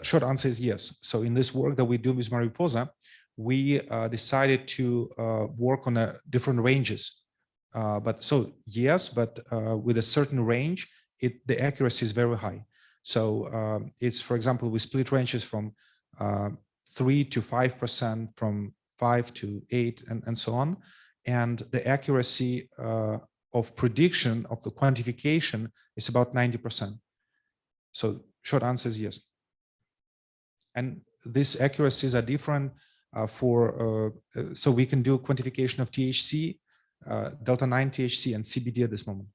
short answer is yes. So in this work that we do with Mariposa, we decided to work on different ranges. But so yes, but with a certain range, the accuracy is very high. So it's, for example, we split ranges from 3 to 5%, from 5 to 8, and so on. And the accuracy of prediction of the quantification is about 90%. So short answer is yes. And these accuracies are different so we can do quantification of THC, delta-9 THC, and CBD at this moment.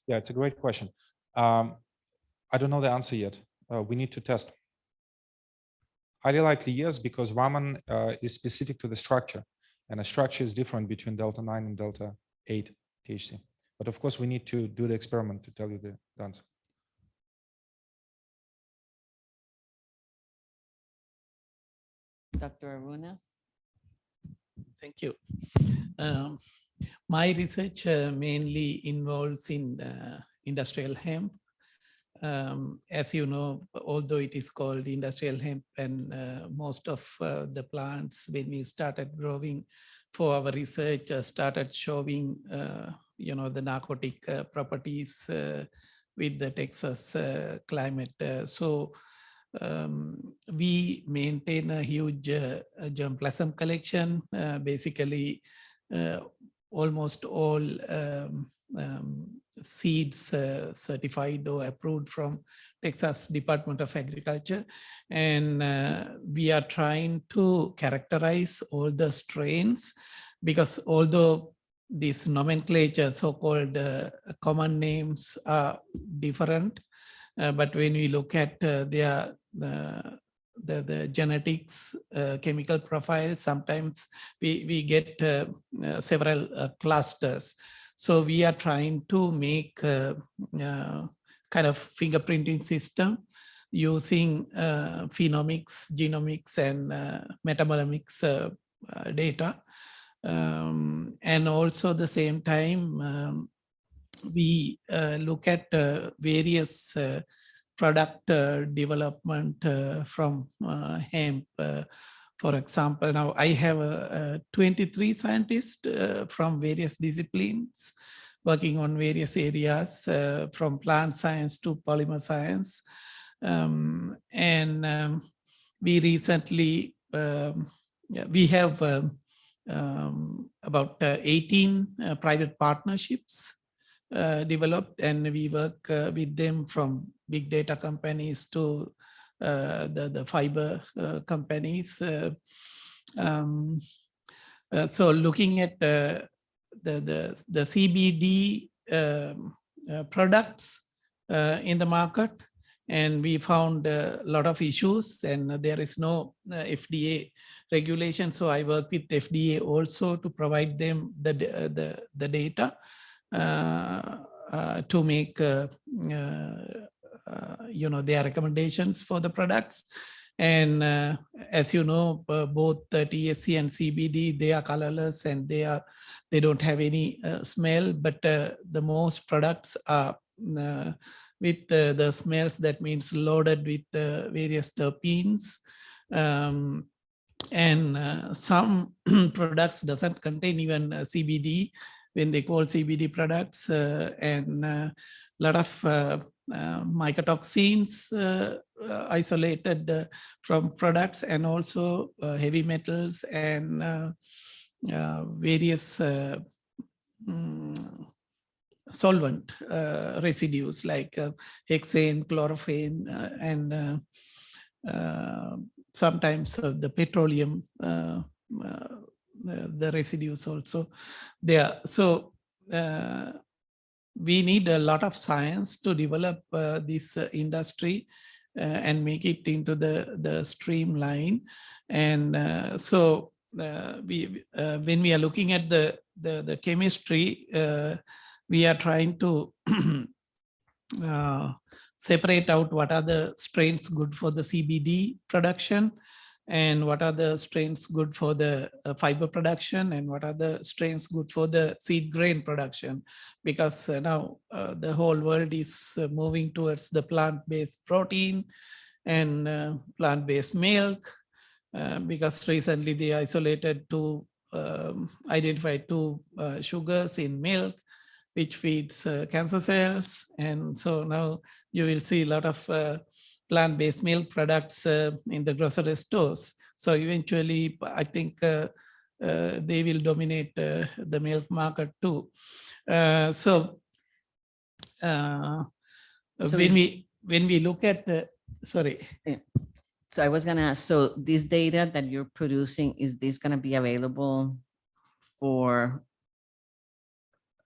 Yeah, it's a great question. I don't know the answer yet. We need to test. Highly likely yes, because Raman is specific to the structure, and a structure is different between delta-9 and delta-8 THC. But of course, we need to do the experiment to tell you the answer. Dr. Aruna? Thank you. My research mainly involves in industrial hemp. as you know, although it is called industrial hemp, and most of the plants, when we started growing for our research, started showing, the narcotic properties with the Texas climate. So we maintain a huge germplasm collection. Basically, almost all seeds certified or approved from Texas Department of Agriculture. And we are trying to characterize all the strains, because although these nomenclature, so-called common names are different, but when we look at their the genetics, chemical profiles, sometimes we get several clusters. So we are trying to make kind of fingerprinting system using phenomics, genomics, and metabolomics data. And also at the same time, we look at various product development from hemp. For example, now I have 23 scientists from various disciplines working on various areas, from plant science to polymer science. We recently, we have about 18 private partnerships developed, and we work with them from big data companies to the fiber companies. So looking at the CBD products in the market, and we found a lot of issues, and there is no FDA regulation. So I work with FDA also to provide them the data to make their recommendations for the products. And as you know, both THC and CBD, they are colorless, and they don't have any smell, but the most products are with the smells. That means loaded with various terpenes. And some products doesn't contain even CBD when they call CBD products, and a lot of mycotoxins isolated from products, and also heavy metals and various solvent residues like hexane, chlorophane, and sometimes the petroleum, the residues also there. So we need a lot of science to develop this industry and make it into the streamline. And so when we are looking at the chemistry, we are trying to separate out what are the strains good for the CBD production, and what are the strains good for the fiber production, and what are the strains good for the seed grain production. Because now the whole world is moving towards the plant-based protein and plant-based milk, because recently they identified two sugars in milk, which feeds cancer cells. And so now you will see a lot of plant-based milk products in the grocery stores. So eventually, I think they will dominate the milk market too. So when we look at sorry. So I was gonna ask, so this data that you're producing, is this gonna be available for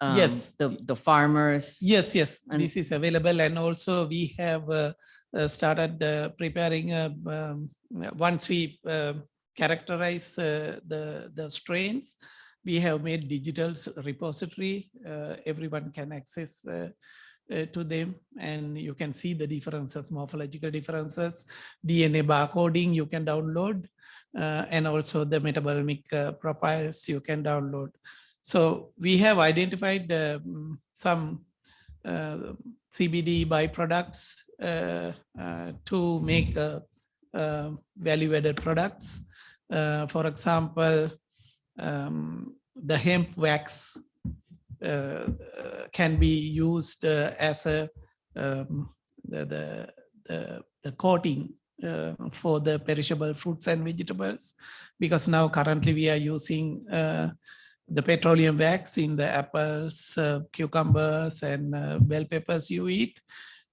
yes, the farmers? Yes, And this is available. And also we have started preparing, once we characterize the strains, we have made digital repository. Everyone can access to them, and you can see the differences, morphological differences, DNA barcoding you can download, and also the metabolomic profiles you can download. So we have identified some CBD byproducts to make value-added products. For example, the hemp wax can be used as a the coating for the perishable fruits and vegetables, because now currently we are using the petroleum wax in the apples, cucumbers, and bell peppers you eat.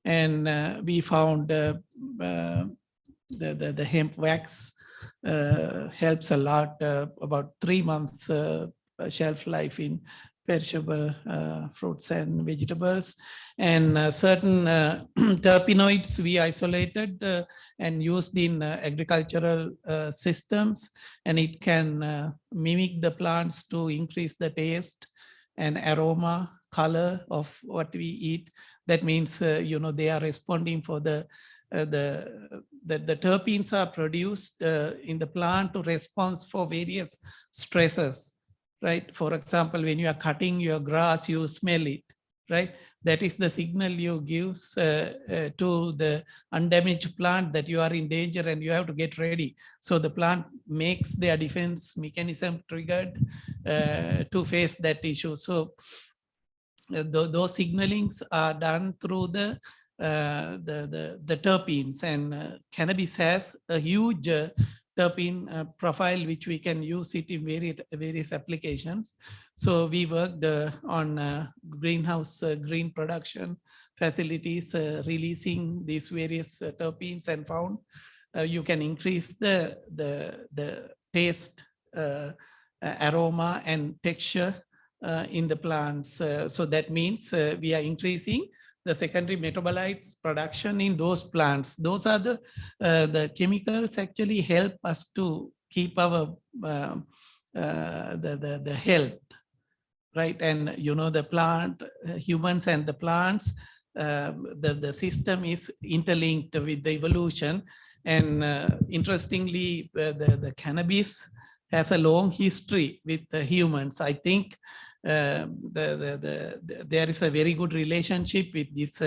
And we found the hemp wax helps a lot, about 3 months shelf life in perishable fruits and vegetables. And certain terpenoids we isolated and used in agricultural systems, and it can mimic the plants to increase the taste and aroma, color of what we eat. That means, they are responding for the terpenes are produced in the plant to respond for various stresses, right? For example, when you are cutting your grass, you smell it, right? That is the signal you give to the undamaged plant that you are in danger and you have to get ready. So the plant makes their defense mechanism triggered to face that issue. So those signalings are done through the terpenes, and cannabis has a huge terpene profile, which we can use it in various applications. So we worked on greenhouse green production facilities, releasing these various terpenes, and found you can increase the taste, aroma, and texture in the plants. So that means we are increasing the secondary metabolites production in those plants. Those are the chemicals actually help us to keep our the health, right? And the plant, humans and the plants, the system is interlinked with the evolution. And interestingly, the cannabis has a long history with the humans. I think there is a very good relationship with these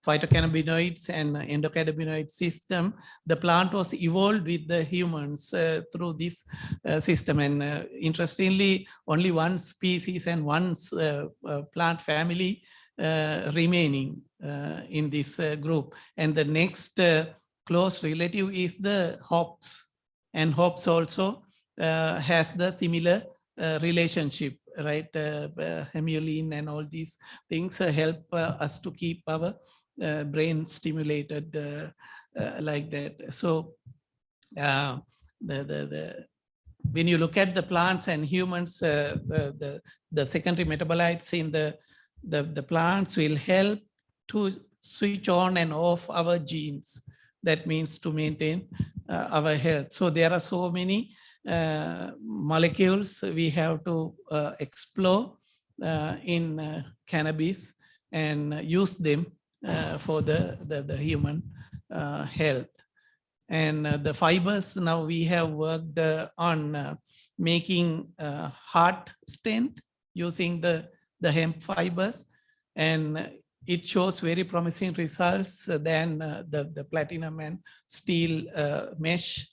phytocannabinoids and endocannabinoid system. The plant was evolved with the humans through this system. And interestingly, only one species and one plant family remaining in this group. And the next close relative is the hops. And hops also has the similar relationship, right? Hemulin and all these things help us to keep our brain stimulated like that. So when you look at the plants and humans, the secondary metabolites in the plants will help to switch on and off our genes. That means to maintain our health. So there are so many molecules we have to explore in cannabis and use them for the human health. And the fibers, now we have worked on making heart stent using the hemp fibers, and it shows very promising results than the platinum and steel mesh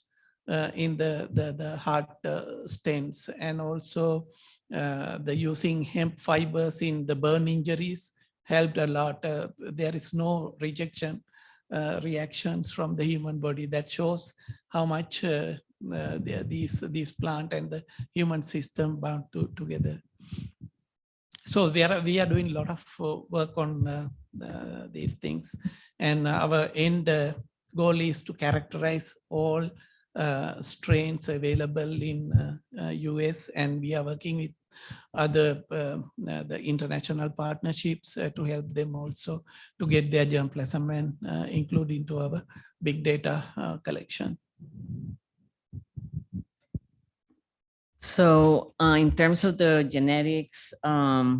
in the heart stents. And also the using hemp fibers in the burn injuries helped a lot. There is no rejection reactions from the human body. That shows how much these plant and the human system bound together. So we are doing a lot of work on these things, and our end goal is to characterize all strains available in US, and we are working with other the international partnerships to help them also to get their germplasm and include into our big data collection. So in terms of the genetics, how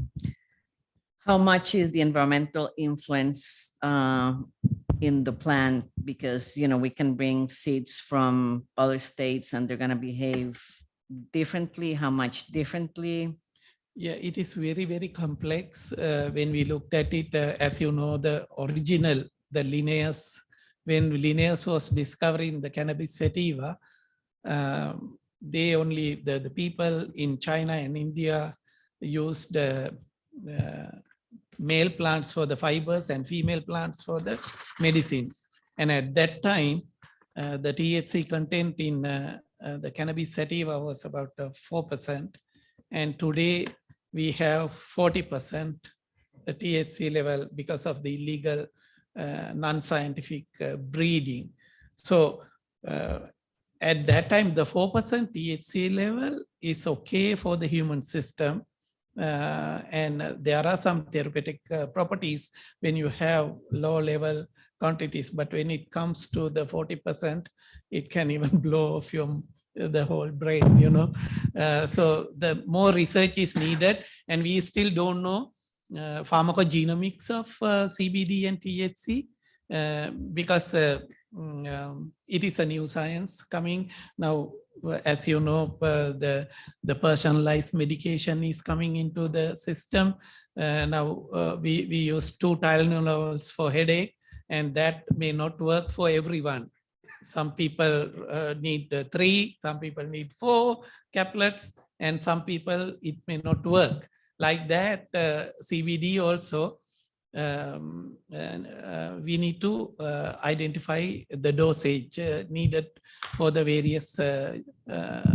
much is the environmental influence in the plant? Because, we can bring seeds from other states and they're going to behave differently. How much differently? Yeah, it is very, very complex when we looked at it. As you know, the original, the Linnaeus, when Linnaeus was discovering the cannabis sativa, they only, the people in China and India used male plants for the fibers and female plants for the medicines. And at that time, the THC content in the cannabis sativa was about 4%. And today we have 40% THC level because of the illegal non-scientific breeding. So at that time, the 4% THC level is okay for the human system. And there are some therapeutic properties when you have low level quantities, but when it comes to the 40%, it can even blow off the whole brain, you know. So the more research is needed, and we still don't know pharmacogenomics of CBD and THC because it is a new science coming now. As you know, the personalized medication is coming into the system. Now we use 2 Tylenols for headache, and that may not work for everyone. Some people need 3, some people need 4 caplets, and some people it may not work. Like that, CBD also, we need to identify the dosage needed for the various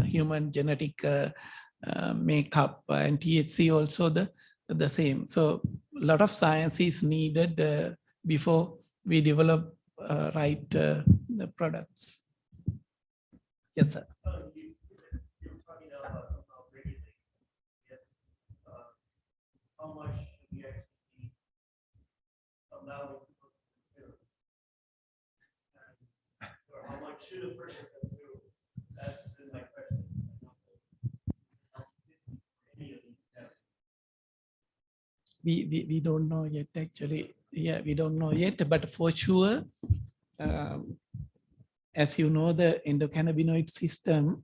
human genetic makeup, and THC also the same. So a lot of science is needed before we develop right the products. Yes, sir. How much do we actually allow it to consume? Or how much should a person consume? That's been my question. We don't know yet, actually. Yeah, we don't know yet, but for sure, as you know, the endocannabinoid system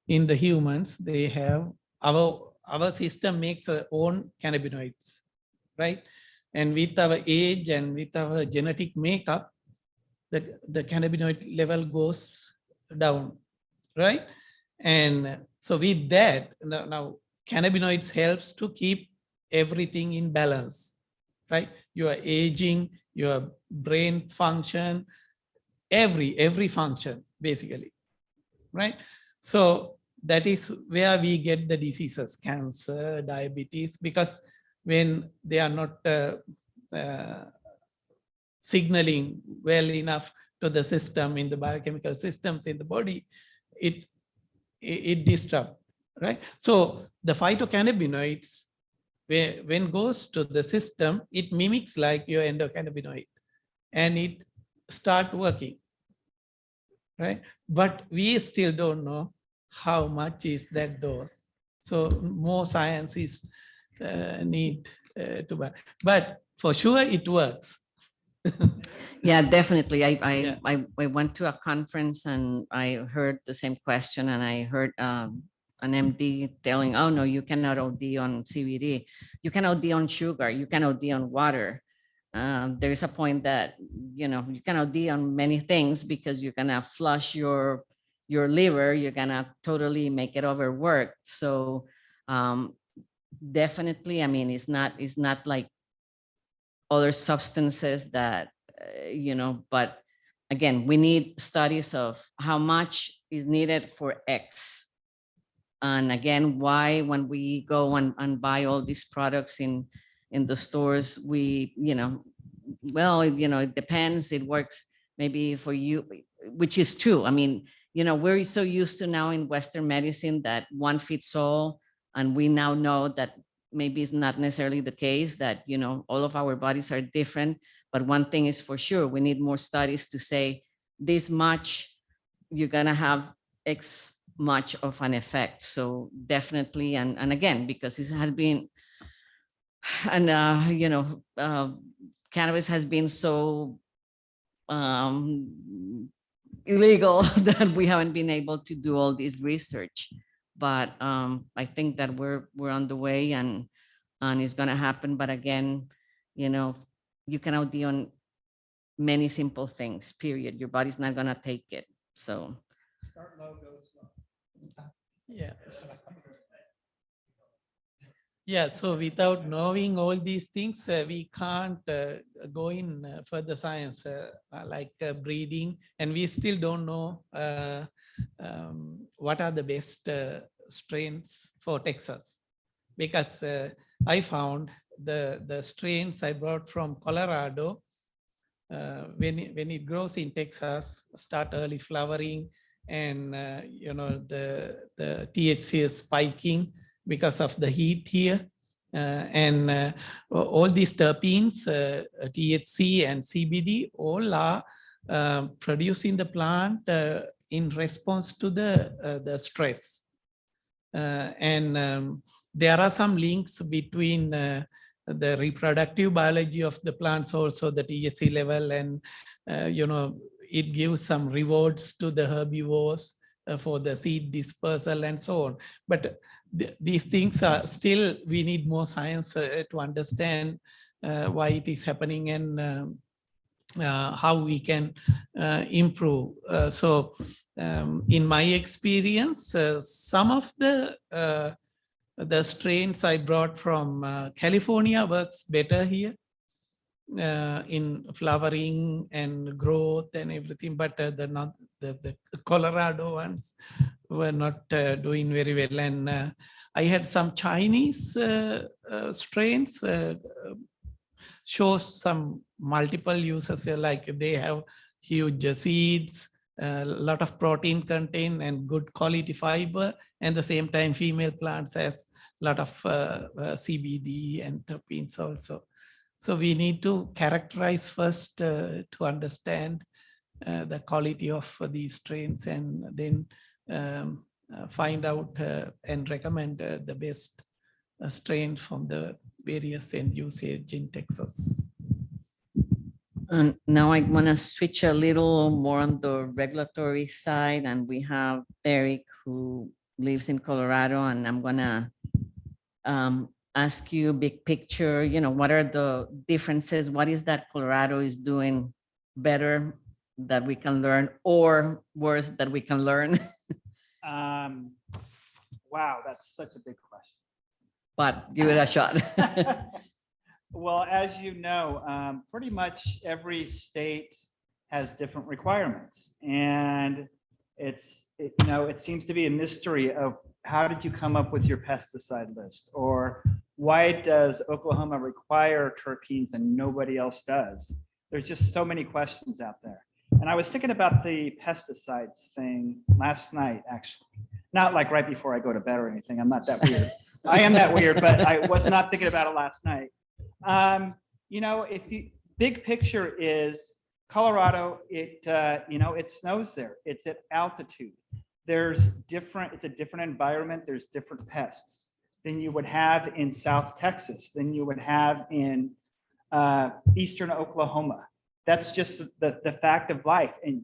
in the humans, they have our system makes our own cannabinoids, right? And with our age and with our genetic makeup, the cannabinoid level goes down, right? And so with that, now cannabinoids helps to keep everything in balance, right? Your aging, your brain function, every function, basically, right? So that is where we get the diseases, cancer, diabetes, because when they are not signaling well enough to the system, in the biochemical systems in the body, it disrupts, right? So the phytocannabinoids, when goes to the system, it mimics like your endocannabinoid, and it start working, right? But we still don't know how much is that dose. So more science is need to buy, but for sure it works. Yeah, definitely. Yeah. I went to a conference and I heard the same question, and I heard an MD telling, oh no, you cannot OD on CBD. You can OD on sugar. You can OD on water. There is a point that, you know, you can OD on many things because you're gonna flush your liver. You're gonna totally make it overwork. So definitely, I mean, it's not like other substances that, you know, but again, we need studies of how much is needed for X. And again, why when we go and buy all these products in the stores, we, you know, well, you know, it depends, it works maybe for you, which is true. I mean, you know, we're so used to now in Western medicine that one fits all, and we now know that maybe it's not necessarily the case, that, you know, all of our bodies are different. But one thing is for sure, we need more studies to say this much, you're gonna have X much of an effect. So definitely, and again, because it has been, and you know, cannabis has been so illegal that we haven't been able to do all this research. But I think that we're on the way, and it's gonna happen. But again, you cannot be on many simple things, period. Your body's not gonna take it. So Start low, go slow. Yes. Yeah, so without knowing all these things, we can't go in further science like breeding, and we still don't know what are the best strains for Texas. Because I found the strains I brought from Colorado, when it grows in Texas, start early flowering, and the THC is spiking because of the heat here. And all these terpenes, THC and CBD, all are produced in the plant in response to the stress. And there are some links between the reproductive biology of the plants, also the THC level, and it gives some rewards to the herbivores for the seed dispersal and so on. But these things are still, we need more science to understand why it is happening, and how we can improve. So in my experience, some of the strains I brought from California works better here in flowering and growth and everything, but the Colorado ones were not doing very well. And I had some Chinese strains shows some multiple uses, like they have huge seeds, a lot of protein content and good quality fiber, and the same time female plants has a lot of CBD and terpenes also. So we need to characterize first to understand the quality of these strains, and then find out and recommend the best strain from the various end usage in Texas. And now I want to switch a little more on the regulatory side, and we have Eric, who lives in Colorado, and I'm gonna ask you big picture, what are the differences? What is that Colorado is doing better that we can learn, or worse that we can learn? Wow, that's such a big question. But give it a shot. Well, as you know, pretty much every state has different requirements, and it seems to be a mystery of how did you come up with your pesticide list, or why does Oklahoma require terpenes and nobody else does? There's just so many questions out there. And I was thinking about the pesticides thing last night, actually. Not like right before I go to bed or anything. I'm not that weird. I am that weird, but I was not thinking about it last night. If you big picture is Colorado, it snows there. It's at altitude. It's a different environment. There's different pests than you would have in South Texas, than you would have in Eastern Oklahoma. That's just the fact of life. And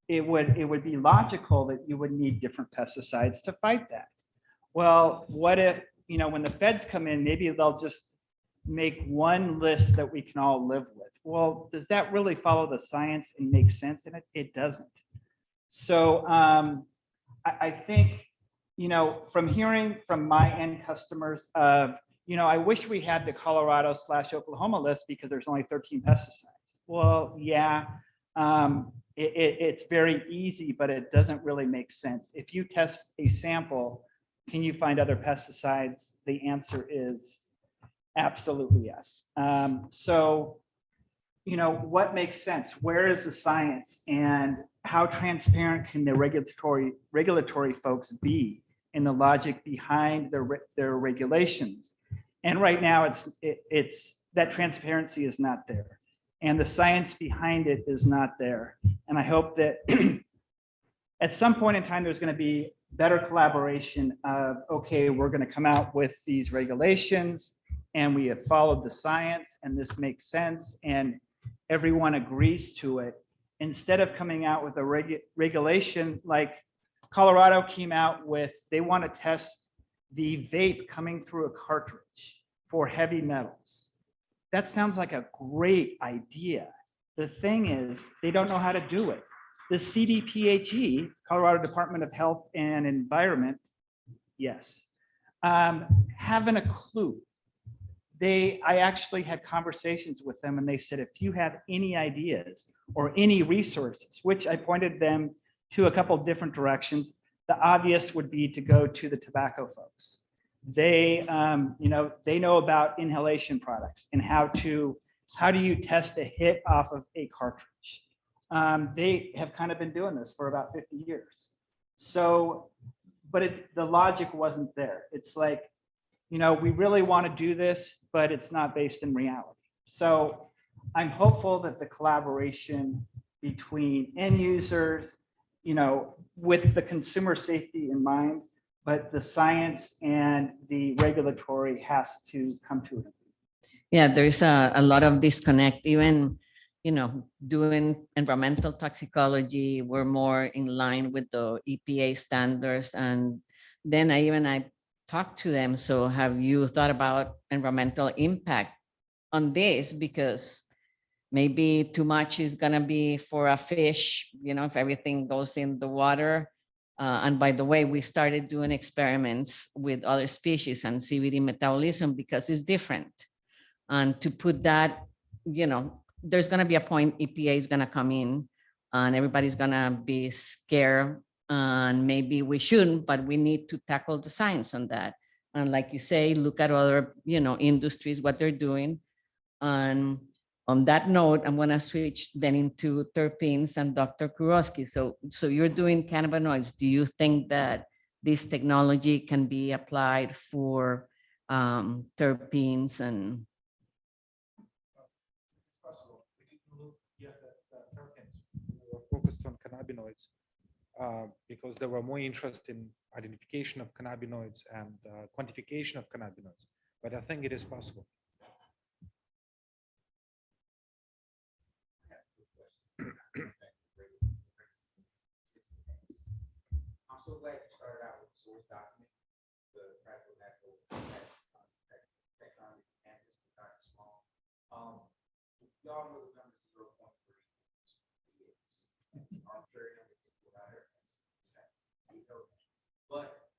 it would be logical that you would need different pesticides to fight that. Well, what if, when the feds come in, maybe they'll just make one list that we can all live with. Well, does that really follow the science and make sense in it? It doesn't. So I think, from hearing from my end customers of, I wish we had the Colorado/Oklahoma list because there's only 13 pesticides. Well, yeah, it's very easy, but it doesn't really make sense. If you test a sample, can you find other pesticides? The answer is absolutely yes. So, what makes sense? Where is the science, and how transparent can the regulatory folks be in the logic behind their regulations? And right now, it's that transparency is not there, and the science behind it is not there. And I hope that at some point in time, there's going to be better collaboration of, okay, we're going to come out with these regulations, and we have followed the science, and this makes sense, and everyone agrees to it, instead of coming out with a regulation like Colorado came out with, they want to test the vape coming through a cartridge for heavy metals. That sounds like a great idea. The thing is, they don't know how to do it. The CDPHE, Colorado Department of Health and Environment, yes, haven't a clue. I actually had conversations with them and they said, if you have any ideas or any resources, which I pointed them to a couple of different directions, the obvious would be to go to the tobacco folks. They know about inhalation products and how do you test a hit off of a cartridge. They have kind of been doing this for about 50 years. So, but the logic wasn't there. It's like, we really want to do this, but it's not based in reality. So I'm hopeful that the collaboration between end users, with the consumer safety in mind, but the science and the regulatory has to come to it. Yeah, there's a lot of disconnect. Even, doing environmental toxicology, we're more in line with the EPA standards. And then I talked to them. So have you thought about environmental impact on this? Because maybe too much is gonna be for a fish, if everything goes in the water. And by the way, we started doing experiments with other species and CBD metabolism because it's different. And to put that, there's gonna be a point EPA is gonna come in and everybody's gonna be scared. And maybe we shouldn't, but we need to tackle the science on that. And like you say, look at other, industries, what they're doing. And on that note, I'm gonna switch then into terpenes and Dr. Kurouski. So you're doing cannabinoids. Do you think that this technology can be applied for terpenes and? It's possible. We didn't look yet at terpenes. We were focused on cannabinoids because there were more interest in identification of cannabinoids and quantification of cannabinoids. But I think it is possible. I'm so glad you started out with the source document, the practical natural taxonomy of cannabis, kind of small. Y'all know the number 0.3 is arbitrary number, people out here. But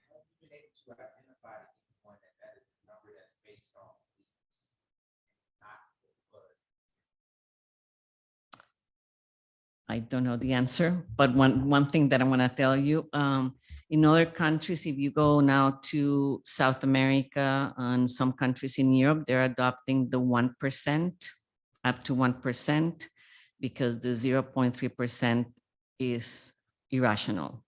have you been able to identify one that is a number that's based on beliefs, not the blood? I don't know the answer, but one thing that I want to tell you, in other countries, if you go now to South America and some countries in Europe, they're adopting the 1%, up to 1%, because the 0.3% is irrational.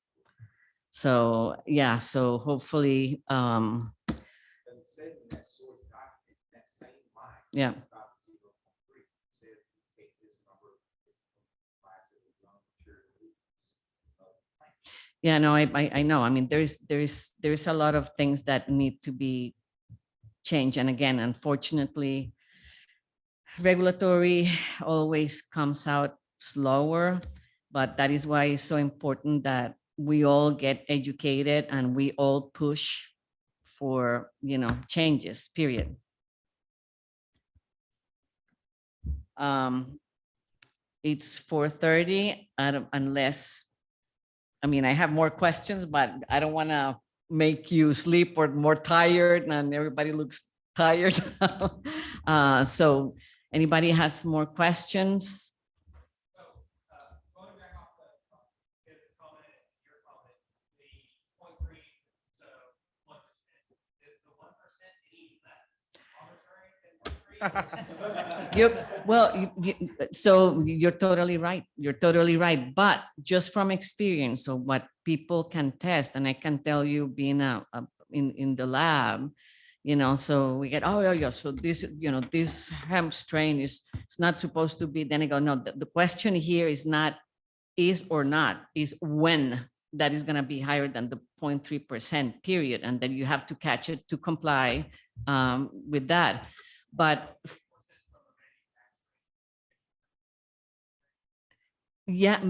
So yeah, so hopefully, But it says in that source document, that same line. yeah. About 0.3, it says you take this number, apply to the young mature leaves of the plant. Yeah, no, I know. I mean, there's a lot of things that need to be changed. And again, unfortunately, regulatory always comes out slower, but that is why it's so important that we all get educated and we all push for, changes, period. It's 4:30, unless, I have more questions, but I don't want to make you sleep or more tired, and everybody looks tired. So anybody has more questions? Going back off his comment, your comment, the 0.3 to 1%, is the 1% any less arbitrary than 0.3? So you're totally right. You're totally right. But just from experience, so what people can test, and I can tell you being in the lab, so we get, so this, this hemp strain is, it's not supposed to be, then I go, no, the question here is not is or not, is when that is going to be higher than the 0.3% period. And then you have to catch it to comply with that. But yeah,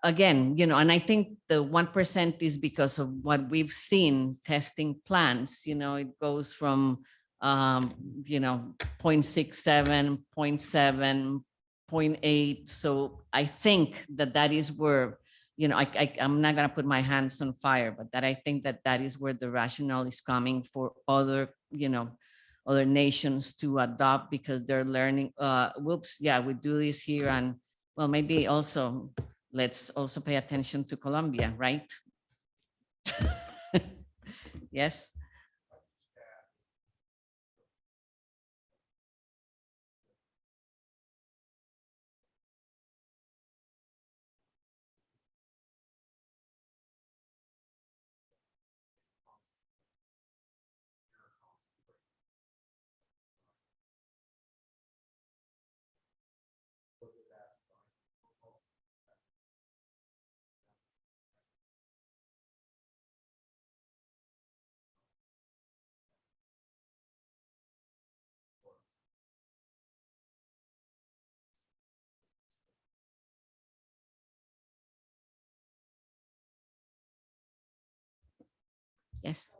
again, and I think the 1% is because of what we've seen testing plants, it goes from, 0.67, 0.7, 0.8. So I think that is where, I'm not gonna put my hands on fire, but that I think that is where the rationale is coming for other, other nations to adopt, because they're learning, whoops, yeah, we do this here, and well, maybe also, let's also pay attention to Colombia, right? Yes. Yes.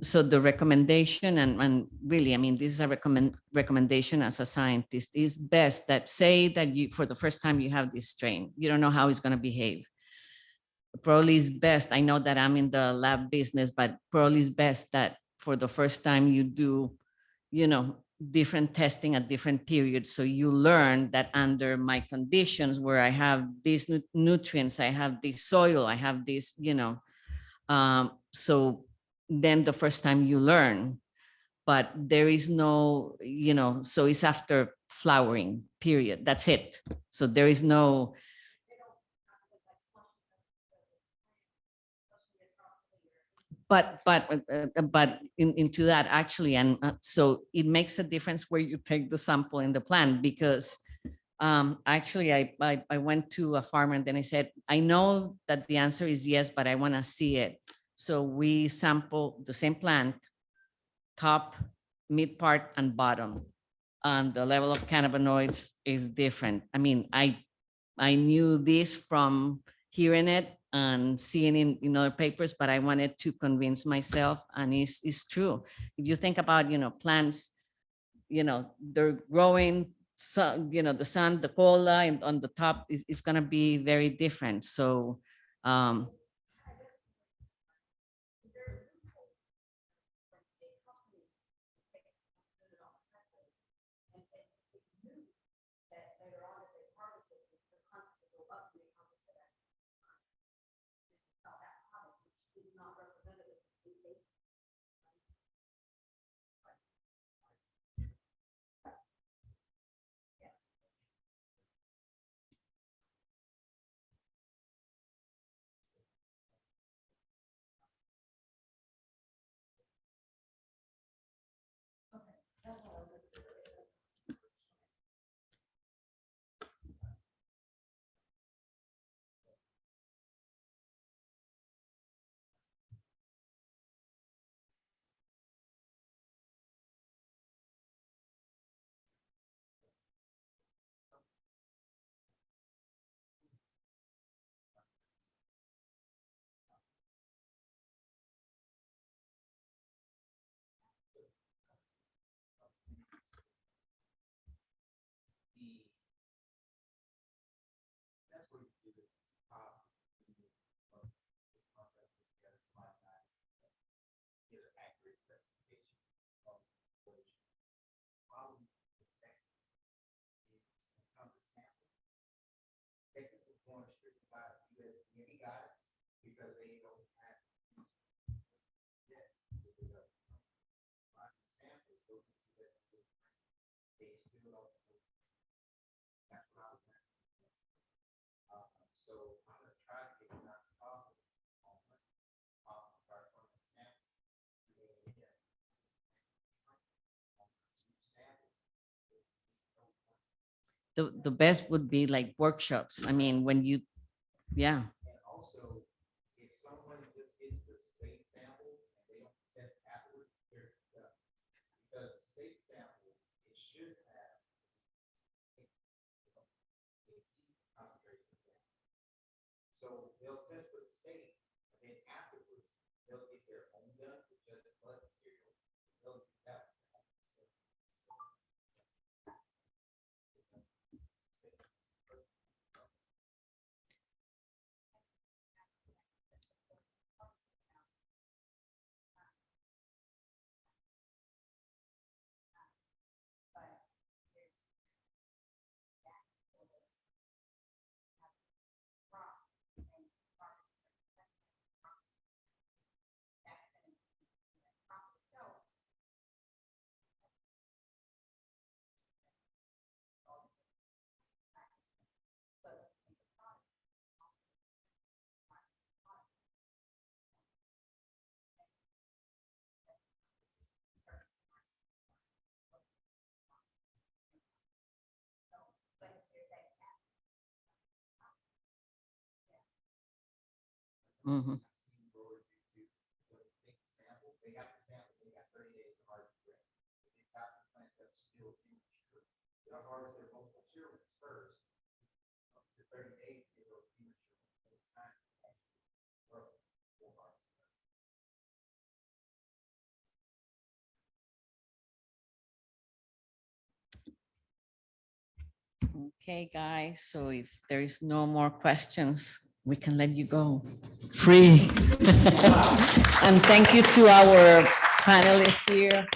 So the recommendation, and really, I mean, this is a recommendation as a scientist, is best that, say that you, for the first time you have this strain, you don't know how it's going to behave. Probably is best, I know that I'm in the lab business, but probably is best that for the first time you do, different testing at different periods. So you learn that under my conditions where I have these nutrients, I have this soil, I have this, so then the first time you learn, but there is no, so it's after flowering period. That's it. So there is no, but into that actually, and so it makes a difference where you take the sample in the plant, because actually I went to a farmer and then I said, I know that the answer is yes, but I want to see it. So we sample the same plant, top, mid part, and bottom, and the level of cannabinoids is different. I mean, I knew this from hearing it and seeing in other papers, but I wanted to convince myself, and it's true. If you think about, plants, they're growing, so, the sun, the cola, and on the top is going to be very different. So, That's what you do with get an accurate representation of what is problem with Texas is come to sample. Texas is going strict about USDA guidance because they don't have yet. Samples go to USDA. They still don't. That's what I was asking. So I'm gonna try to get it out of the the best would be like workshops. I mean, when you, yeah. And also, if someone just gets the state sample and they don't test afterwards, they're stuck. Because the state sample, it should have concentration. So they'll test for the state, and then afterwards, they'll get their own done with just blood material. They'll do that. Mhm. They have to sample, they got 30 days to harvest the rest. If they pass the plants that are still immature, they'll harvest their most mature ones first. Up to 30 days, they go premature. Time to actually grow or harvest. Okay, guys, so if there is no more questions, we can let you go. Free. And thank you to our panelists here.